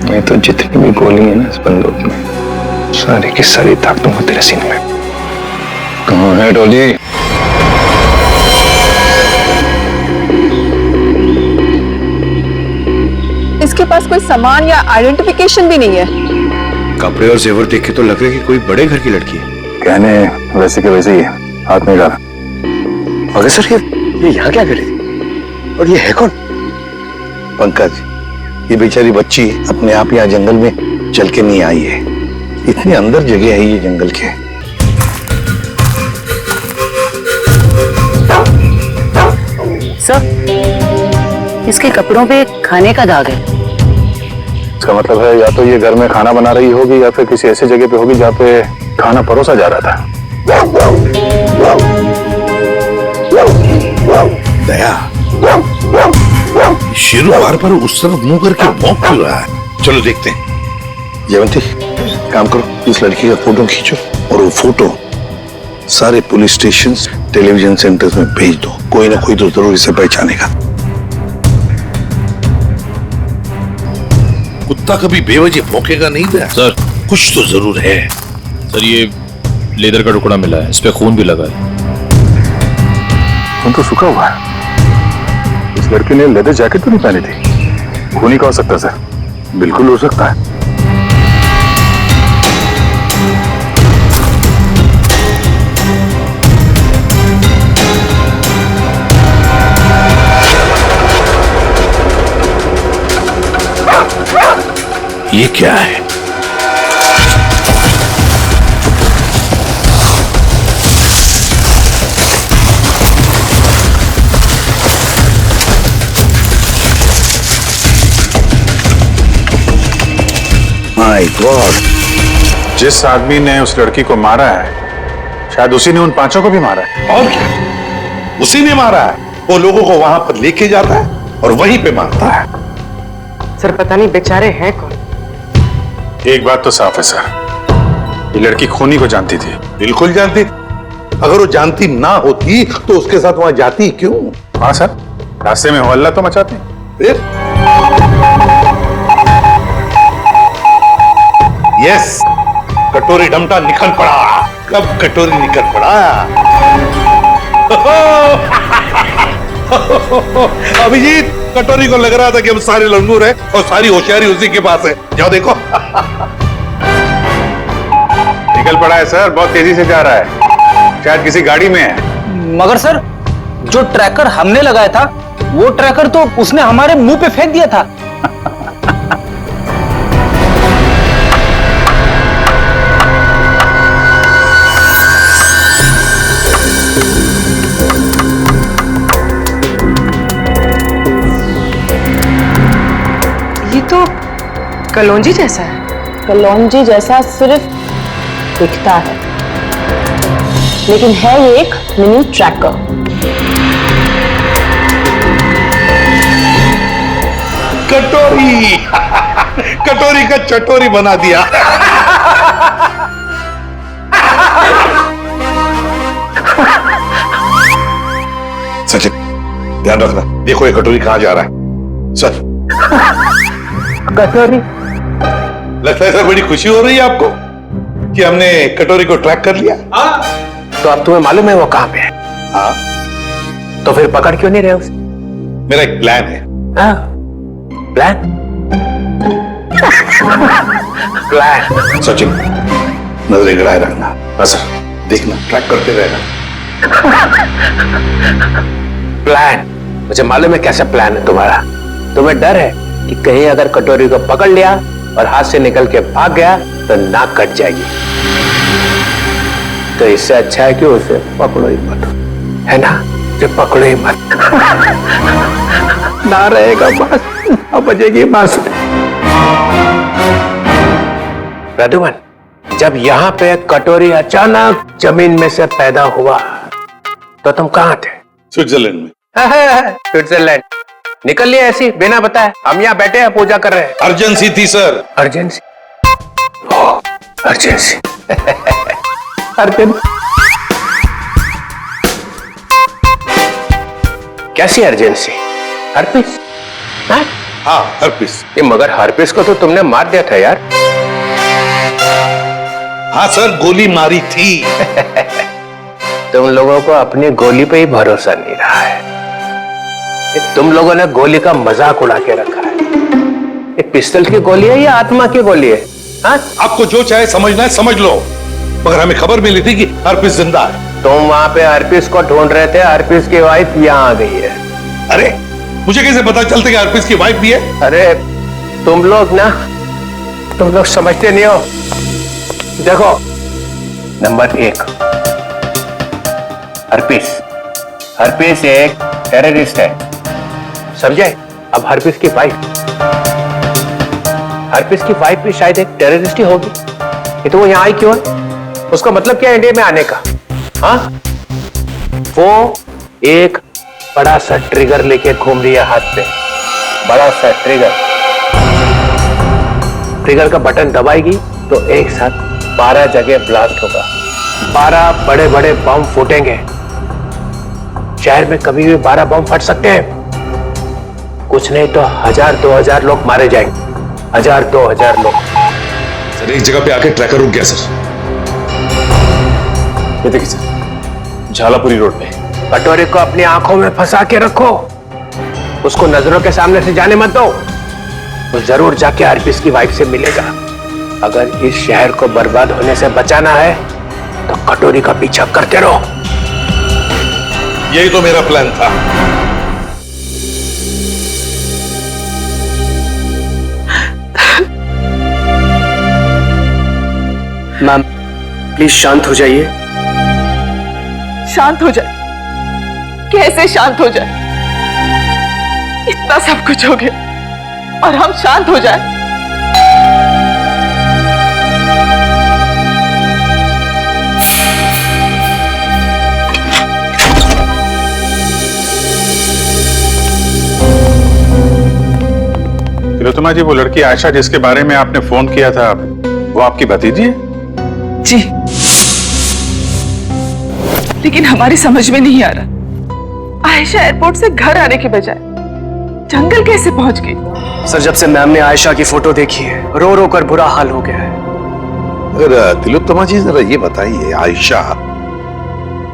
नहीं तो जितनी भी गोली है ना इस बंदूक में, सारी की सारी दाग दूंगा तेरे सीने में। कहाँ है डॉली? इसके पास कोई सामान या आइडेंटिफिकेशन भी नहीं है। कपड़े और जेवर देख के तो लग रहा है कि कोई बड़े घर की लड़की है। कहने वैसे के वैसे ही है, हाथ नहीं डाला। अगर सर ये यहाँ क्या करे? और ये है कौन? पंकज, ये बेचारी बच्ची अपने आप यहाँ जंगल में चल के नहीं आई है, इतनी अंदर जगह है ये जंगल के। सर, इसके कपड़ों पे खाने का दाग है। इसका मतलब है या तो ये घर में खाना बना रही होगी या फिर किसी ऐसी जगह पे होगी जहाँ पे खाना परोसा जा रहा था। दया, शेरू बार पर उस तरफ मुंह करके भौंक क्यों रहा है? चलो देखते हैं। जयवंती, काम करो, इस लड़की का फोटो खींचो और वो फोटो सारे पुलिस स्टेशन, टेलीविजन सेंटर्स में भेज दो। कोई ना कोई तो जरूर इसे पहचानेगा। कुत्ता कभी बेवजह भौंकेगा नहीं था सर। कुछ तो जरूर है। सर, ये लेदर का टुकड़ा मिला है, इस पे खून भी लगा है। खून तो सूखा हुआ है। इस लड़की ने लेदर जैकेट तो नहीं पहनी थी। खून ही का हो सकता सर? बिल्कुल हो सकता है। ये क्या है? माय गॉड, जिस आदमी ने उस लड़की को मारा है शायद उसी ने उन पांचों को भी मारा है। और क्या, उसी ने मारा है। वो लोगों को वहां पर लेके जाता है और वहीं पे मारता है। सर, पता नहीं बेचारे हैं कौन। एक बात तो साफ है सर, ये लड़की खूनी को जानती थी। बिल्कुल जानती थी। अगर वो जानती ना होती तो उसके साथ वहां जाती क्यों? हाँ सर, रास्ते में हल्ला तो मचाती। फिर यस, कटोरी डमटा निकल पड़ा। कब कटोरी निकल पड़ा? अभिजीत, कटोरी को लग रहा था कि हम सारे लंगूर हैं और सारी होशियारी उसी के पास है। जाओ देखो। निकल पड़ा है सर, बहुत तेजी से जा रहा है, शायद किसी गाड़ी में है। मगर सर, जो ट्रैकर हमने लगाया था वो ट्रैकर तो उसने हमारे मुंह पे फेंक दिया था। ये तो कलौंजी जैसा है। कलौंजी जैसा सिर्फ दिखता है, लेकिन है ये एक मिनी ट्रैकर। कटोरी कटोरी का चटोरी बना दिया। सचिन, ध्यान रखना, देखो ये कटोरी कहां जा रहा है। सर, कटोरी, लगता है सर बड़ी खुशी हो रही है आपको कि हमने कटोरी को ट्रैक कर लिया। तो अब तुम्हें मालूम है वो कहां पे है? हाँ, तो फिर पकड़ क्यों नहीं रहे उसे? मेरा एक प्लान है। हाँ, प्लान? प्लान? सचिन, नजरें गड़ाए रखना। हाँ सर, देखना, ट्रैक करते रहना। प्लान? मुझे मालूम है कैसा प्लान है तुम्हारा। तुम्हें डर है कि कहीं अगर कटोरी को पकड़ लिया और हाथ से निकल के भाग गया तो नाक कट जाएगी। तो इससे अच्छा है कि उसे पकड़ो ही मत, है ना? उसे पकड़ो ही मत। ना रहेगा बस, अब बजेगी बस। प्रद्युमन, जब यहाँ पे कटोरी अचानक जमीन में से पैदा हुआ तो तुम कहाँ थे? स्विट्जरलैंड में। स्विट्जरलैंड निकल लिया ऐसी बिना बताए? हम यहाँ बैठे हैं, पूजा कर रहे हैं। अर्जेंसी थी सर। अर्जेंसी? अर्जेंसी। अर्जेंसी कैसी अर्जेंसी? हर्पिस? हाँ, हर्पिस। ये मगर हर्पिस को तो तुमने मार दिया था यार। हाँ सर, गोली मारी थी। तुम लोगों को अपनी गोली पे ही भरोसा नहीं रहा है। तुम लोगों ने गोली का मजाक उड़ा के रखा है। ये पिस्टल की गोली है या आत्मा की गोली है? हाँ? आपको जो चाहे समझना है समझ लो, मगर हमें खबर मिली थी कि हर्पिस जिंदा है। तुम वहां पे हर्पिस को ढूंढ रहे थे, हर्पिस की वाइफ यहाँ आ गई है। अरे, मुझे कैसे पता चलता कि हर्पिस की वाइफ भी है? अरे तुम लोग समझते नहीं हो। देखो, नंबर 1, हर्पिस एक टेररिस्ट है, समझे? अब हरपिस की वाइफ भी शायद एक टेररिस्ट ही होगी। ये तो वो यहाँ आई क्यों है? उसका मतलब क्या है इंडिया में आने का? हाँ, वो एक बड़ा सा ट्रिगर लेके घूम रही है हाथ पे, बड़ा सा ट्रिगर का बटन दबाएगी तो एक साथ 12 जगह ब्लास्ट होगा, 12 बड़े बड़े बम फूटेंगे। शहर में कभी भी 12 बम फट सकते हैं, कुछ नहीं तो 1000-2000 लोग मारे जाएंगे, 1000-2000 लोग। सर एक जगह पे आके ट्रैकर रुक गया सर। ये देखिए सर, झालापुरी रोड पे। कटोरे को अपनी आंखों में फंसा के रखो, उसको नजरों के सामने से जाने मत दो। वो जरूर जाके हरपिस की वाइफ से मिलेगा। अगर इस शहर को बर्बाद होने से बचाना है तो कटोरी का पीछा करते रहो। यही तो मेरा प्लान था। मैम प्लीज शांत हो जाइए। शांत हो जाए? कैसे शांत हो जाए? इतना सब कुछ हो गया और हम शांत हो जाए? तिलोत्तमा जी, वो लड़की आयशा जिसके बारे में आपने फोन किया था, वो आपकी भतीजी है? जी, लेकिन हमारी समझ में नहीं आ रहा, आयशा एयरपोर्ट से घर आने के बजाय जंगल कैसे पहुंच गई? सर जब से मैम ने आयशा की फोटो देखी है, रो रो कर बुरा हाल हो गया है। अगर तिलोत्तमा जी जरा ये बताइए, आयशा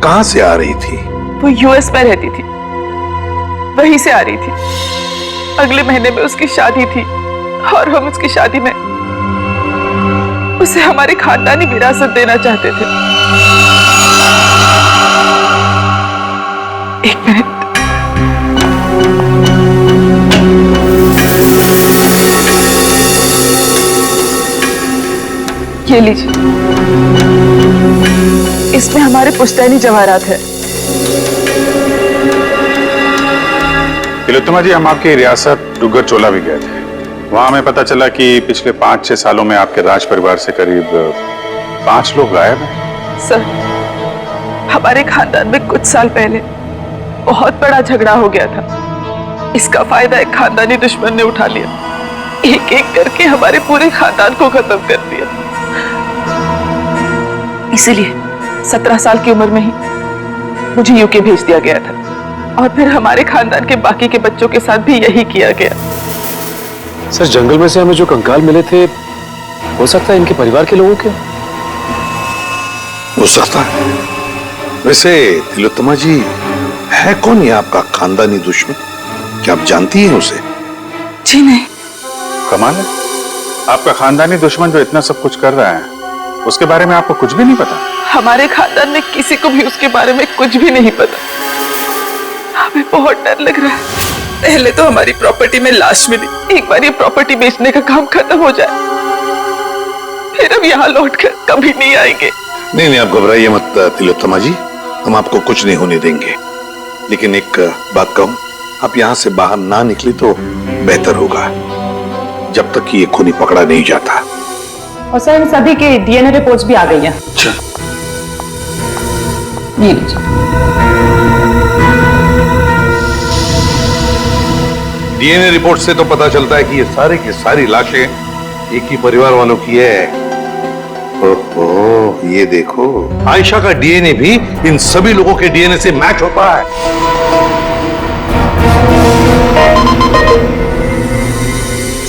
कहां से आ रही थी? वो यूएस में रहती थी, वहीं से आ रही थी। अगले महीने में उसकी शादी थी और हम उसकी शादी में उसे हमारी खानदानी विरासत देना चाहते थे। एक मिनट, ये लीजिए, इसमें हमारे पुश्तैनी जवाहरात है। तिलोत्तमा जी, हम आपकी रियासत डुग्गर चोला भी गए थे। वहां हमें पता चला कि पिछले 5-6 सालों में आपके राज परिवार से करीब 5 लोग गायब हैं। सर, हमारे खानदान में कुछ साल पहले बहुत बड़ा झगड़ा हो गया था। इसका फायदा एक खानदानी दुश्मन ने उठा लिया, एक एक करके हमारे पूरे खानदान को खत्म कर दिया। इसीलिए 17 साल की उम्र में ही मुझे यूके भेज दिया गया था और फिर हमारे खानदान के बाकी के बच्चों के साथ भी यही किया गया। सर जंगल में से हमें जो कंकाल मिले थे, हो सकता है इनके परिवार के लोगों के? हो सकता है। वैसे तिलोत्तमा जी, है कौन ये आपका खानदानी दुश्मन? क्या आप जानती हैं उसे? जी नहीं। कमाल है, आपका खानदानी दुश्मन जो इतना सब कुछ कर रहा है, उसके बारे में आपको कुछ भी नहीं पता? हमारे खानदान में किसी को भी उसके बारे में कुछ भी नहीं पता। हमें बहुत डर लग रहा है। पहले तो हमारी प्रॉपर्टी में लाश मिली, एक बार ये प्रॉपर्टी बेचने का काम खत्म हो जाए, फिर हम यहाँ लौटकर कभी नहीं आएंगे। नहीं, आप घबराइए मत तिलोत्तमा जी, हम आपको कुछ नहीं होने देंगे। लेकिन एक बात कहूं, आप यहाँ से बाहर ना निकले तो बेहतर होगा, जब तक कि ये खूनी पकड़ा नहीं जाता। और सर, इन सभी के डीएनए रिपोर्ट्स भी आ गई हैं। अच्छा, ये लीजिए। डीएनए रिपोर्ट से तो पता चलता है कि ये सारे की सारी लाशें एक ही परिवार वालों की है। ओहो, ये देखो, आयशा का डीएनए भी इन सभी लोगों के डीएनए से मैच होता है।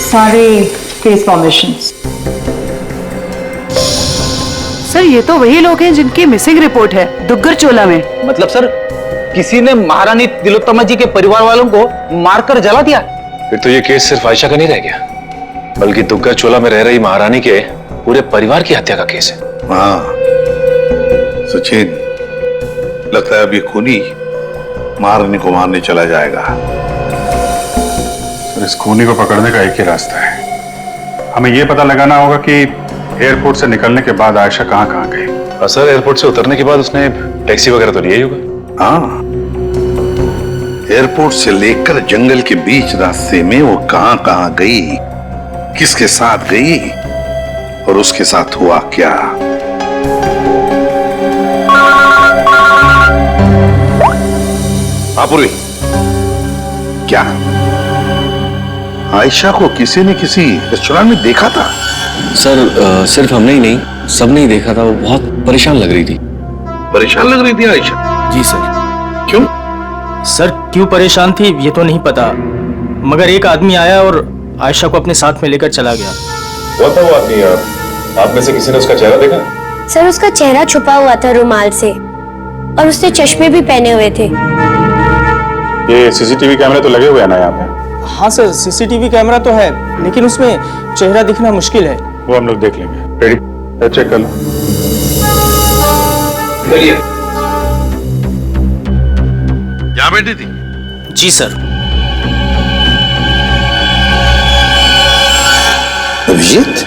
सारे केस फॉर्मेशंस। सर ये तो वही लोग हैं जिनकी मिसिंग रिपोर्ट है दुग्गर चोला में। मतलब सर, किसी ने महारानी तिलोत्तमा जी के परिवार वालों को मारकर जला दिया? फिर तो ये केस सिर्फ आयशा का नहीं रह गया, बल्कि दुग्गर चोला में रह रही महारानी के पूरे परिवार की हत्या का केस है। हाँ सचिन, लगता है अब ये खूनी महारानी को मारने चला जाएगा। सर, इस खूनी को पकड़ने का एक ही रास्ता है। हमें यह पता लगाना होगा कि एयरपोर्ट से निकलने के बाद आयशा कहाँ कहाँ गई। सर, एयरपोर्ट से उतरने के बाद उसने टैक्सी वगैरह तो लिया ही होगा। हाँ, एयरपोर्ट से लेकर जंगल के बीच रास्ते में वो कहां कहां गई, किसके साथ गई और उसके साथ हुआ क्या? आपुरी, क्या आयशा को किसी ने किसी रेस्टोरेंट में देखा था? सर सिर्फ हमने ही नहीं, सबने ही देखा था। वो बहुत परेशान लग रही थी। परेशान लग रही थी आयशा? जी सर। क्यों? सर क्यों परेशान थी ये तो नहीं पता, मगर एक आदमी आया और आयशा को अपने साथ में लेकर चला गया। वो था वो आदमी? आप में से किसी ने उसका चेहरा देखा? सर उसका चेहरा छुपा हुआ था रुमाल से और उसने चश्मे भी पहने हुए थे। ये सीसीटीवी कैमरे तो लगे हुए हैं ना यहाँ पे? हाँ सर, सीसीटीवी कैमरा तो है, लेकिन उसमें चेहरा दिखना मुश्किल है। वो हम लोग देख लेंगे। रेडी? चेक कर लो। यहाँ बैठी थी? जी सर। अभिजीत?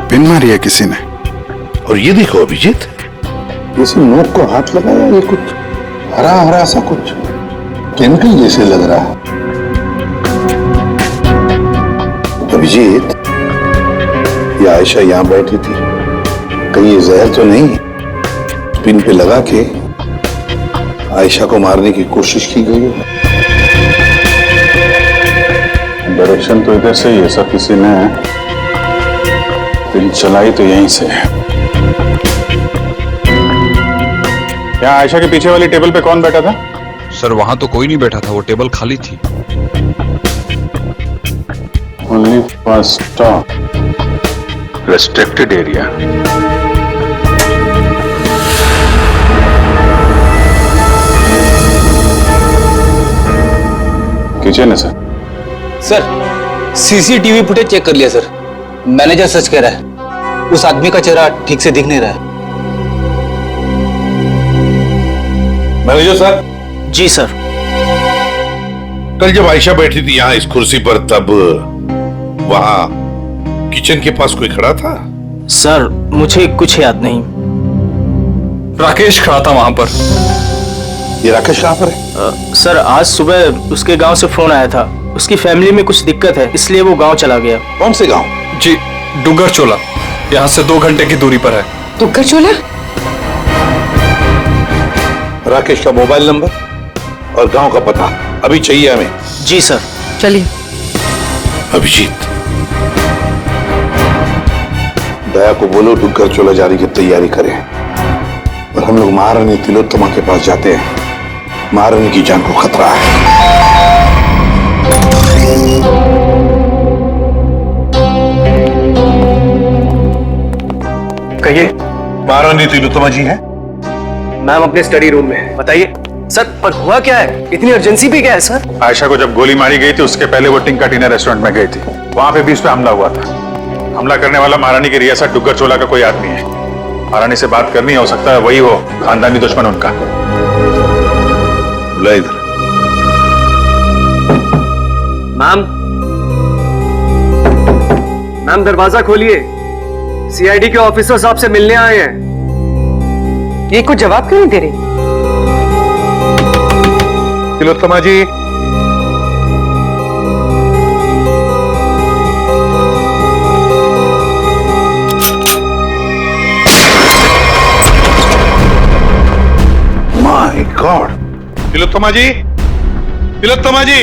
पिन मारी है किसी ने। और ये देखो अभिजीत, किसी नोक को हाथ लगाया, ये कुछ हरा हरा सा कुछ केमिकल जैसे लग रहा है। अभिजीत, ये आयशा यहां बैठी थी, कहीं ये जहर तो नहीं पिन पे लगा के आयशा को मारने की कोशिश की गई है? डायरेक्शन तो इधर से ही है सर, किसी ने पिन चलाई तो यहीं से है। यहाँ आयशा के पीछे वाली टेबल पे कौन बैठा था? सर वहां तो कोई नहीं बैठा था, वो टेबल खाली थी। Only first stop restricted area. Kitchen है sir. Sir CCTV footage check कर लिया सर। मैनेजर सच कह रहा है, उस आदमी का चेहरा ठीक से दिख नहीं रहा है। Manager sir. जी सर। कल जब आयशा बैठी थी यहाँ इस कुर्सी पर, तब वहां किचन के पास कोई खड़ा था? सर मुझे कुछ याद नहीं। राकेश खड़ा था वहां पर। ये राकेश कहाँ पर है? सर आज सुबह उसके गांव से फोन आया था, उसकी फैमिली में कुछ दिक्कत है, इसलिए वो गांव चला गया। कौन से गांव? जी डुगर चोला, यहाँ से 2 घंटे की दूरी पर है। डुगर चोला? राकेश का मोबाइल नंबर और गांव का पता अभी चाहिए हमें। जी सर। चलिए। अभिजीत, दया को बोलो डुगर चोला जाने की तैयारी करें और हम लोग महारानी तिलोत्तमा के पास जाते हैं। महारानी की जान को खतरा है। कहिए। महारानी तिलोत्तमा जी हैं? मैम अपने स्टडी रूम में है। बताइए सर, पर हुआ क्या है? इतनी अर्जेंसी भी क्या है सर? आयशा को जब गोली मारी गई थी उसके पहले वो टिंका टीना रेस्टोरेंट में गई थी, वहां पे भी उस पे हमला हुआ था। हमला करने वाला महारानी की रियासत डुगर चोला का कोई आदमी है। महारानी से बात करनी हो सकता है वही हो खानदानी दुश्मन उनका। बुला इधर। मैम दरवाजा खोलिए, सीआईडी के ऑफिसर साहब से मिलने आए हैं। ये कुछ जवाब क्यों नहीं दे रही? तिलोत्तमा जी, माय गॉड। तिलोत्तमा जी, तिलोत्तमा जी।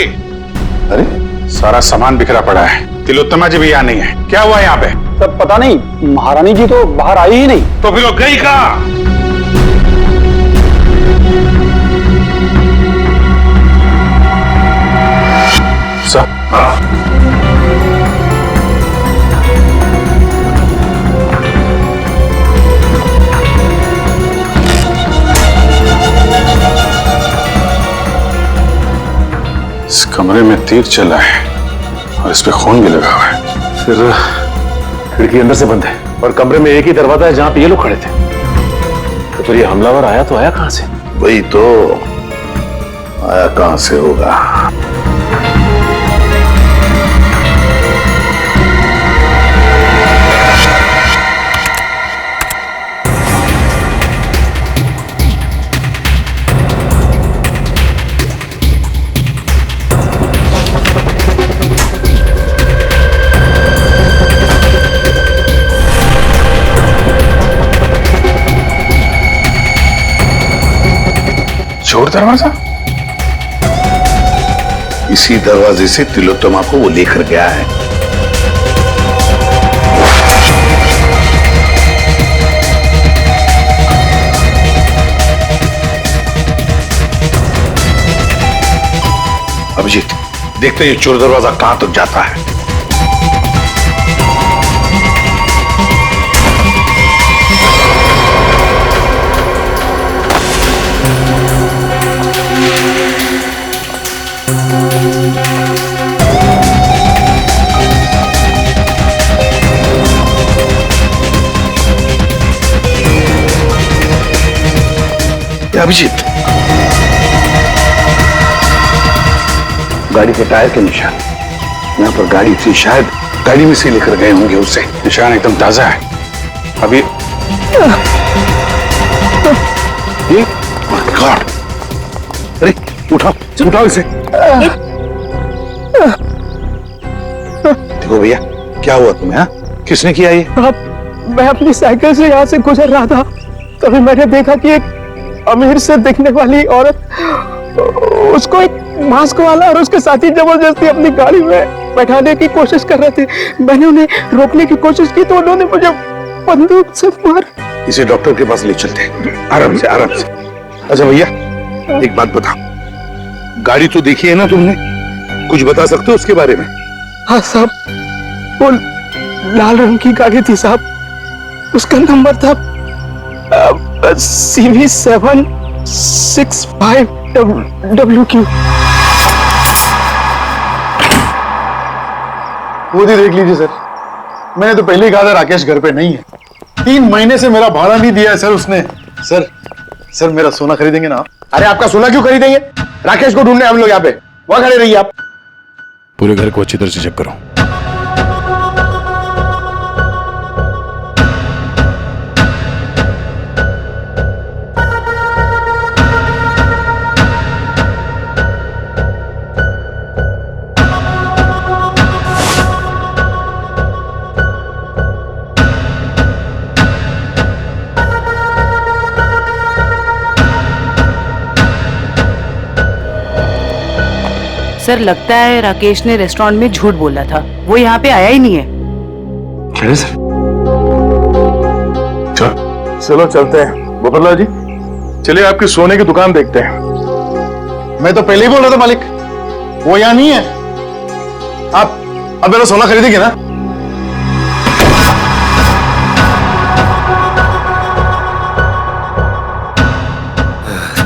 अरे सारा सामान बिखरा पड़ा है, तिलोत्तमा जी भी यहाँ नहीं है। क्या हुआ यहाँ पे? सब पता नहीं, महारानी जी तो बाहर आई ही नहीं। तो फिर वो गई कहाँ? इस कमरे में तीर चला है और इस पे खून भी लगा हुआ है। फिर खिड़की अंदर से बंद है और कमरे में एक ही दरवाजा है जहां पे ये लोग खड़े थे। तो फिर ये हमलावर आया तो आया कहां से? वही तो, आया कहां से होगा? चोर दरवाजा? इसी दरवाजे से तिलोत्तमा को वो लेकर गया है। अभिजीत, देखते हैं ये चोर दरवाजा कहां तक जाता है। अभिजीत, गाड़ी के टायर के निशान यहाँ पर गाड़ी थी, शायद गाड़ी में से लेकर गए होंगे उसे। निशान एकदम ताजा है। अभी ये गॉड, अरे उठाओ उठाओ इसे। देखो भैया, क्या हुआ तुम्हें? हाँ, किसने किया ये? मैं अपनी साइकिल से यहाँ से गुजर रहा था, तभी मैंने देखा कि एक अमीर से दिखने वाली औरत, उसको एक मास्क वाला और उसके साथी जबरदस्ती अपनी गाड़ी में बैठाने की कोशिश कर रहे थे। मैंने उन्हें रोकने की कोशिश की तो उन्होंने मुझे बंदूक से मार। इसे डॉक्टर के पास ले चलते हैं, आराम से आराम से। अच्छा भैया, एक बात बताओ, गाड़ी तो देखी है ना तुमने? कुछ बता सकते हो उसके बारे में? हाँ साहब, वो लाल रंग की गाड़ी थी साहब, उसका नंबर था CV765WQ। खुद ही देख लीजिए सर, मैंने तो पहले ही कहा था राकेश घर पे नहीं है। 3 महीने से मेरा भाड़ा नहीं दिया है सर उसने। सर मेरा सोना खरीदेंगे ना? अरे आपका सोना क्यों खरीदेंगे? राकेश को ढूंढने हम लोग यहाँ पे, वहां खड़े रहिए आप। पूरे घर को अच्छी तरह से चेक करो। सर, लगता है राकेश ने रेस्टोरेंट में झूठ बोला था, वो यहाँ पे आया ही नहीं है। क्या सर? चलो चलते हैं गोपाललाल जी, चलिए आपकी सोने की दुकान देखते हैं। मैं तो पहले ही बोल रहा था मालिक, वो यहाँ नहीं है। आप अब मेरा सोना खरीदेंगे ना?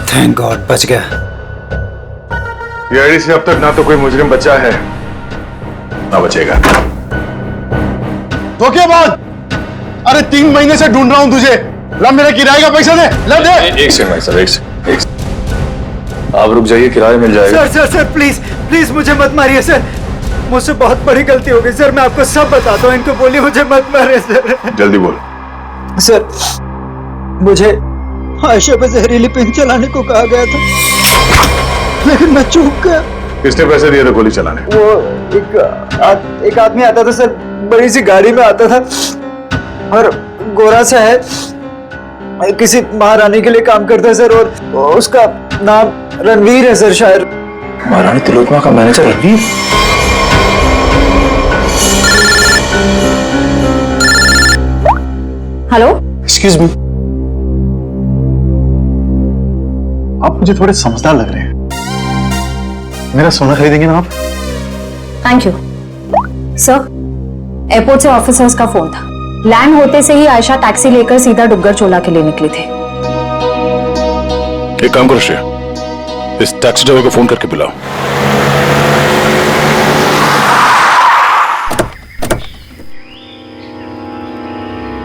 थैंक गॉड, बच गया। ये आईडी से अब तक ना तो कोई मुजरिम बचा है ना बचेगा। तो क्या बात? अरे 3 महीने से ढूंढ रहा हूं तुझे। ला मेरे किराए का पैसा दे, ला दे। एक सेकंड भाई साहब, एक आप रुक जाइए, किराया मिल जाएगा। सर प्लीज मुझे मत मारिए सर, मुझसे बहुत बड़ी गलती हो गई सर, मैं आपको सब बताता हूँ, इनको बोलिए मुझे मत मारिए सर। जल्दी बोल। सर, मुझे आयशा पे जहरीली पिंक चलाने को कहा गया था, लेकिन मैं चूक गया। किसने पैसे दिए थे गोली चलाने? वो एक आदमी आता था सर, बड़ी सी गाड़ी में आता था और गोरा सा है, किसी महारानी के लिए काम करता है सर, और उसका नाम रणवीर है सर, शायद। महारानी तिलोत्तमा का manager Ranveer? Hello, excuse me, आप मुझे थोड़े समझदार लग रहे हैं। मेरा सोना खरीदेंगे ना आप? Thank you sir. एयरपोर्ट से ऑफिसर्स का फोन था, लैंड होते से ही आयशा टैक्सी लेकर सीधा डुग्गर चोला के लिए निकली थी। एक काम करो श्रेया, इस टैक्सी ड्राइवर को फोन करके बुलाओ।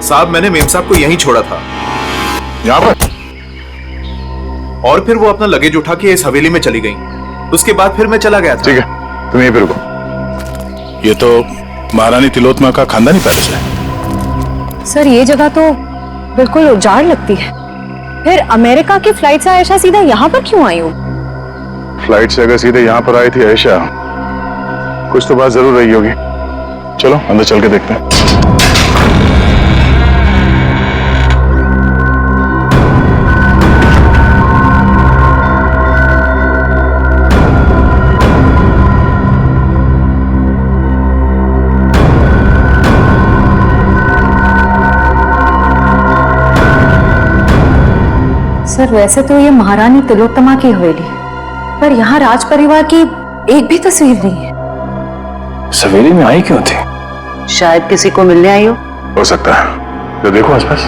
साहब, मैंने मेम साहब को यहीं छोड़ा था। यहाँ पर? और फिर वो अपना लगेज उठा के इस हवेली में चली गई, उसके बाद फिर मैं चला गया था। ठीक है, तुम यहीं पे रुको। ये तो महारानी तिलोत्तमा का खानदानी पैलेस है। सर, ये जगह तो बिल्कुल उजाड़ लगती है। फिर अमेरिका की फ्लाइट से आयशा सीधा यहाँ पर क्यों आई हो? फ्लाइट से अगर सीधे यहाँ पर आई थी आयशा, कुछ तो बात जरूर रही होगी। चलो अंदर चल के देखते हैं। सर वैसे तो ये महारानी तिलोत्तमा की हवेली है, पर यहाँ राज परिवार की एक भी तस्वीर नहीं है। सवेली में आई क्यों थी? शायद किसी को मिलने आई हो सकता है, तो देखो आसपास।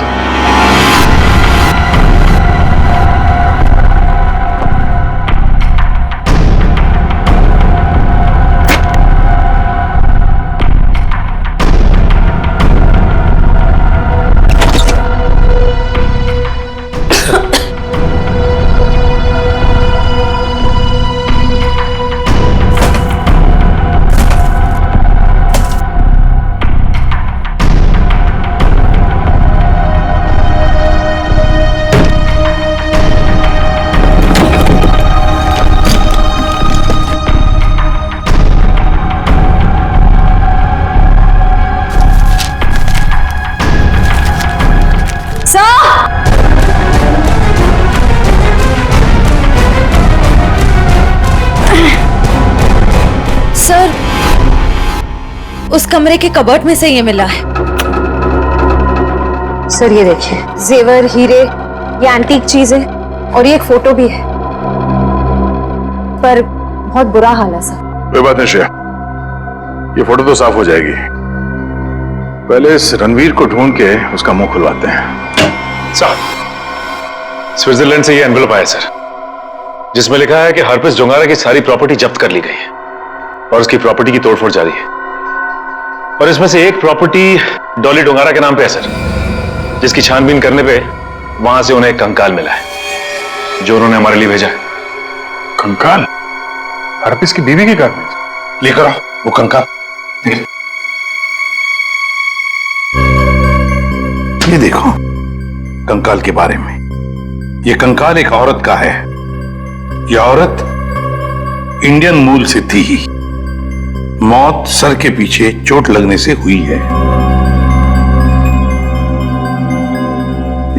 सर, उस कमरे के कबर्ड में से ये मिला है। सर ये देखिए, जेवर, हीरे, ये एंटीक चीजें और ये एक फोटो भी है, पर बहुत बुरा हाल है सर। कोई बात नहीं श्रेया, ये फोटो तो साफ हो जाएगी। पहले इस रणवीर को ढूंढ के उसका मुंह खुलवाते हैं। सर, स्विट्जरलैंड से ये एनवेलप आया सर, जिसमें लिखा है कि हरप्रीत डोंगारा की सारी प्रॉपर्टी जब्त कर ली गई है और उसकी प्रॉपर्टी की तोड़फोड़ जारी है। और इसमें से एक प्रॉपर्टी डॉली डोंगारा के नाम पे है सर, जिसकी छानबीन करने पे वहां से उन्हें एक कंकाल मिला है, जो उन्होंने हमारे लिए भेजा है। कंकाल? हरप्रीत की बीवी के घर में? लेकर आओ वो कंकाल। ये देखो कंकाल के बारे में। ये कंकाल एक औरत का है। यह औरत इंडियन मूल से थी ही। मौत सर के पीछे चोट लगने से हुई है।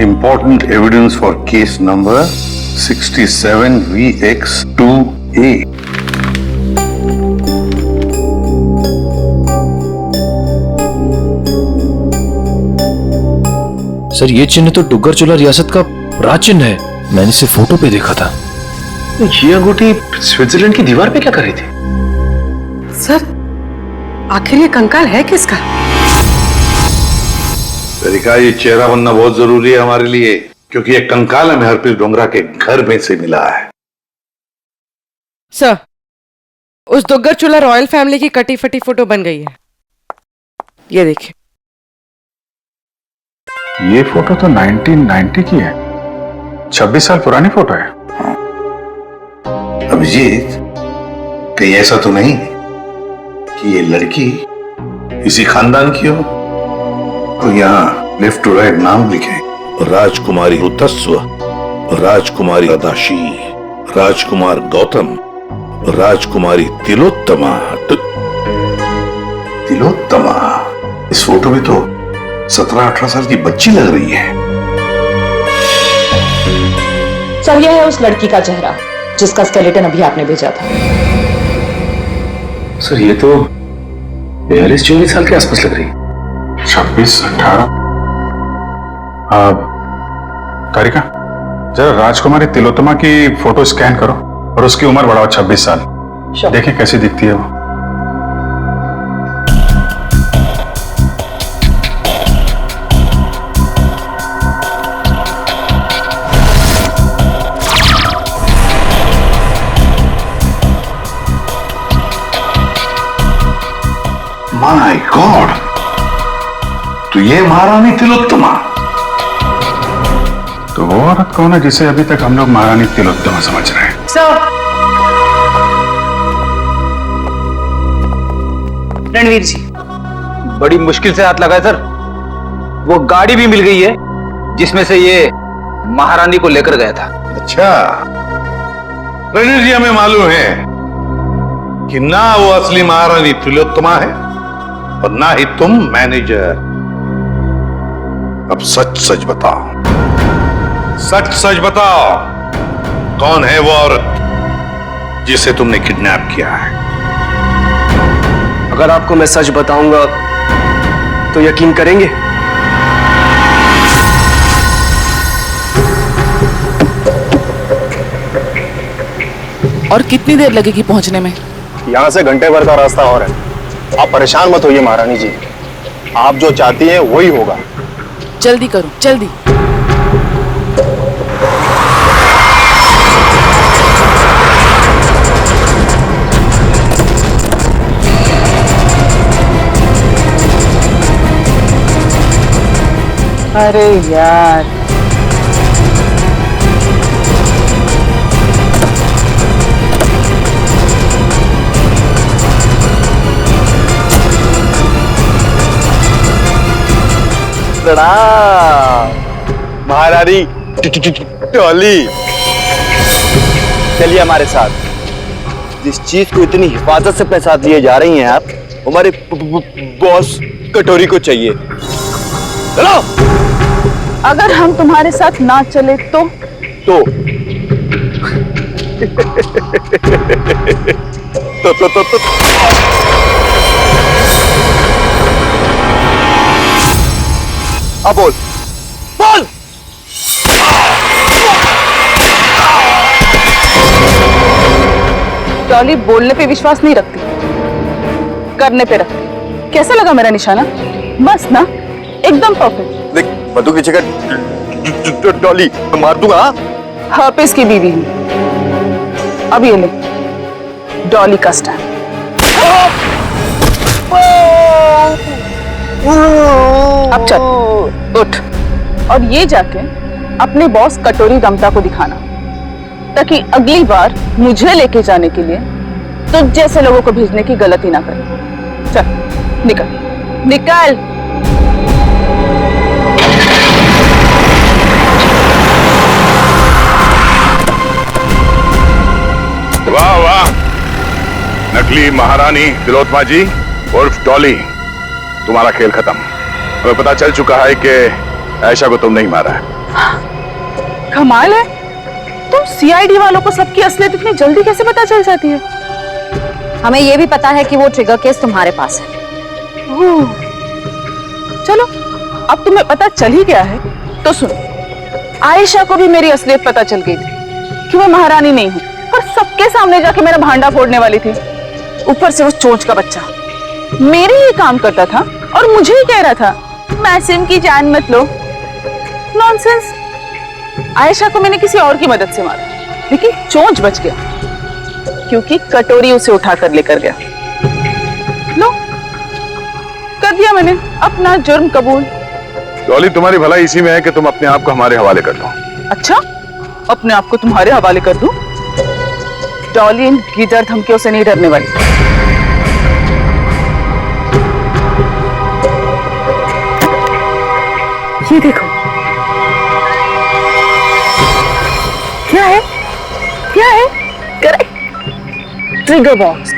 Important evidence for case number 67VX2A। Sir, ये चिन्ह तो डुग्गर चोला रियासत का राज चिन्ह है। मैंने इसे फोटो पे देखा था। ये अंगूठी स्विट्जरलैंड की दीवार पे क्या कर रही थी? सर, आखिर ये कंकाल है किसका? तरीका, ये चेहरा बनना बहुत जरूरी है हमारे लिए, क्योंकि ये कंकाल हमें हरप्रीत डोंगरा के घर में से मिला है। सर, उस दुग्गर चोला रॉयल फैमिली की कटी फटी फोटो बन गई है। ये देखिए। ये फोटो तो 1990 की है। 26 साल पुरानी फोटो है। अभिजीत, कहीं ऐसा तो नहीं कि ये लड़की इसी खानदान की हो? तो यहाँ लेफ्ट टू राइट नाम लिखे। राजकुमारी ऋतस्व, राजकुमारी अदाशी, राजकुमार गौतम, राजकुमारी तिलोत्तमा। तिलोत्तमा? इस फोटो में तो 17-18 साल की बच्ची लग रही है। सर, यह है उस लड़की का चेहरा जिसका स्केलेटन अभी आपने भेजा था। सर, ये तो 42-44 साल के आसपास लग रही है। 26-18। तारिका, जरा राजकुमारी तिलोत्तमा की फोटो स्कैन करो और उसकी उम्र बढ़ाओ 26 साल। देखिए कैसी दिखती है वो। माय गॉड, तो ये महारानी तिलोत्तमा? तो वो औरत कौन है जिसे अभी तक हम लोग महारानी तिलोत्तमा समझ रहे हैं? सर, रणवीर जी, बड़ी मुश्किल से हाथ लगाए सर। वो गाड़ी भी मिल गई है जिसमें से ये महारानी को लेकर गया था। अच्छा, रणवीर जी, हमें मालूम है कि ना वो असली महारानी तिलोत्तमा है और ना ही तुम मैनेजर। अब सच सच बताओ, सच सच बताओ, कौन है वो औरत जिसे तुमने किडनैप किया है? अगर आपको मैं सच बताऊंगा तो यकीन करेंगे? और कितनी देर लगेगी पहुंचने में? यहाँ से घंटे भर का रास्ता और है। आप परेशान मत होइए महारानी जी, आप जो चाहती हैं वही होगा। जल्दी करो, जल्दी। अरे यार, महारानी डॉली, चलिए हमारे साथ। जिस चीज को इतनी हिफाजत से अपने साथ लिए जा रही हैं आप, हमारे बॉस कटोरी को चाहिए। चलो। अगर हम तुम्हारे साथ ना चले तो अब बोल बोल। डॉली बोलने पे विश्वास नहीं रखती, करने पे रखती। कैसा लगा मेरा निशाना? बस ना, एकदम परफेक्ट। देख बंदूक की जगह डॉली मार दूंगा। हर्पिस की बीवी हूँ। अब ये ले डॉली का स्टैंड। अब चल, उठ और ये जाके अपने बॉस कटोरी दमटा को दिखाना, ताकि अगली बार मुझे लेके जाने के लिए तो जैसे लोगों को भेजने की गलती ना करे। चल निकल निकल। वाह वाह, नकली महारानी तिलोत्तमा जी उर्फ डॉली, तुम्हारा खेल खत्म। हमें पता चल चुका है कि आयशा को तुमने ही मारा है। कमाल है, तुम सीआईडी वालों को सबकी असलियत इतनी जल्दी कैसे पता चल जाती है? हमें यह भी पता है कि वो ट्रिगर केस तुम्हारे पास है। चलो, अब तुम्हें पता चल ही गया है तो सुनो, आयशा को भी मेरी असलियत पता चल गई थी कि मैं महारानी नहीं हूँ, पर सबके सामने जाके मेरा भांडा फोड़ने वाली थी। ऊपर से वो चोंच का बच्चा मेरे ही काम करता था और मुझे ही कह रहा था मासूम की जान मत लो। नॉनसेंस। आयशा को मैंने किसी और की मदद से मारा, लेकिन चोंच बच गया क्योंकि कटोरी उसे उठाकर लेकर गया। लो, कर दिया मैंने अपना जुर्म कबूल। डॉली, तुम्हारी भलाई इसी में है कि तुम अपने आप को हमारे हवाले कर दो। अच्छा, अपने आप को तुम्हारे हवाले कर दूं? डॉली इन गिदड़ धमकियों से नहीं डरने वाली। ये देखो, क्या है? क्या है? Correct, trigger bombs.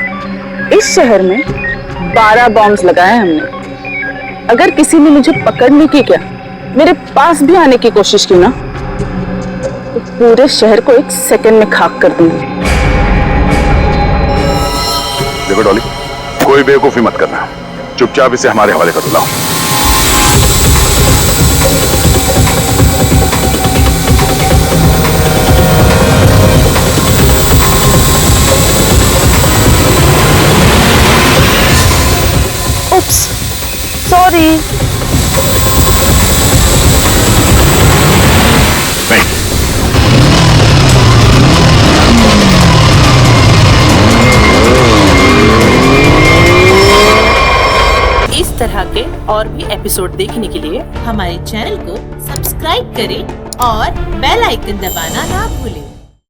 इस शहर में 12 बॉम्ब्स लगाए हमने। अगर किसी ने मुझे पकड़ने की, क्या मेरे पास भी आने की कोशिश की ना, तो पूरे शहर को 1 सेकंड में खाक कर दूंगी। देखो डॉली, कोई बेवकूफी मत करना, चुपचाप इसे हमारे हवाले कर दो। Oops, sorry. इस तरह के और भी एपिसोड देखने के लिए हमारे चैनल को सब्सक्राइब करें और बेल आइकन दबाना ना भूलें।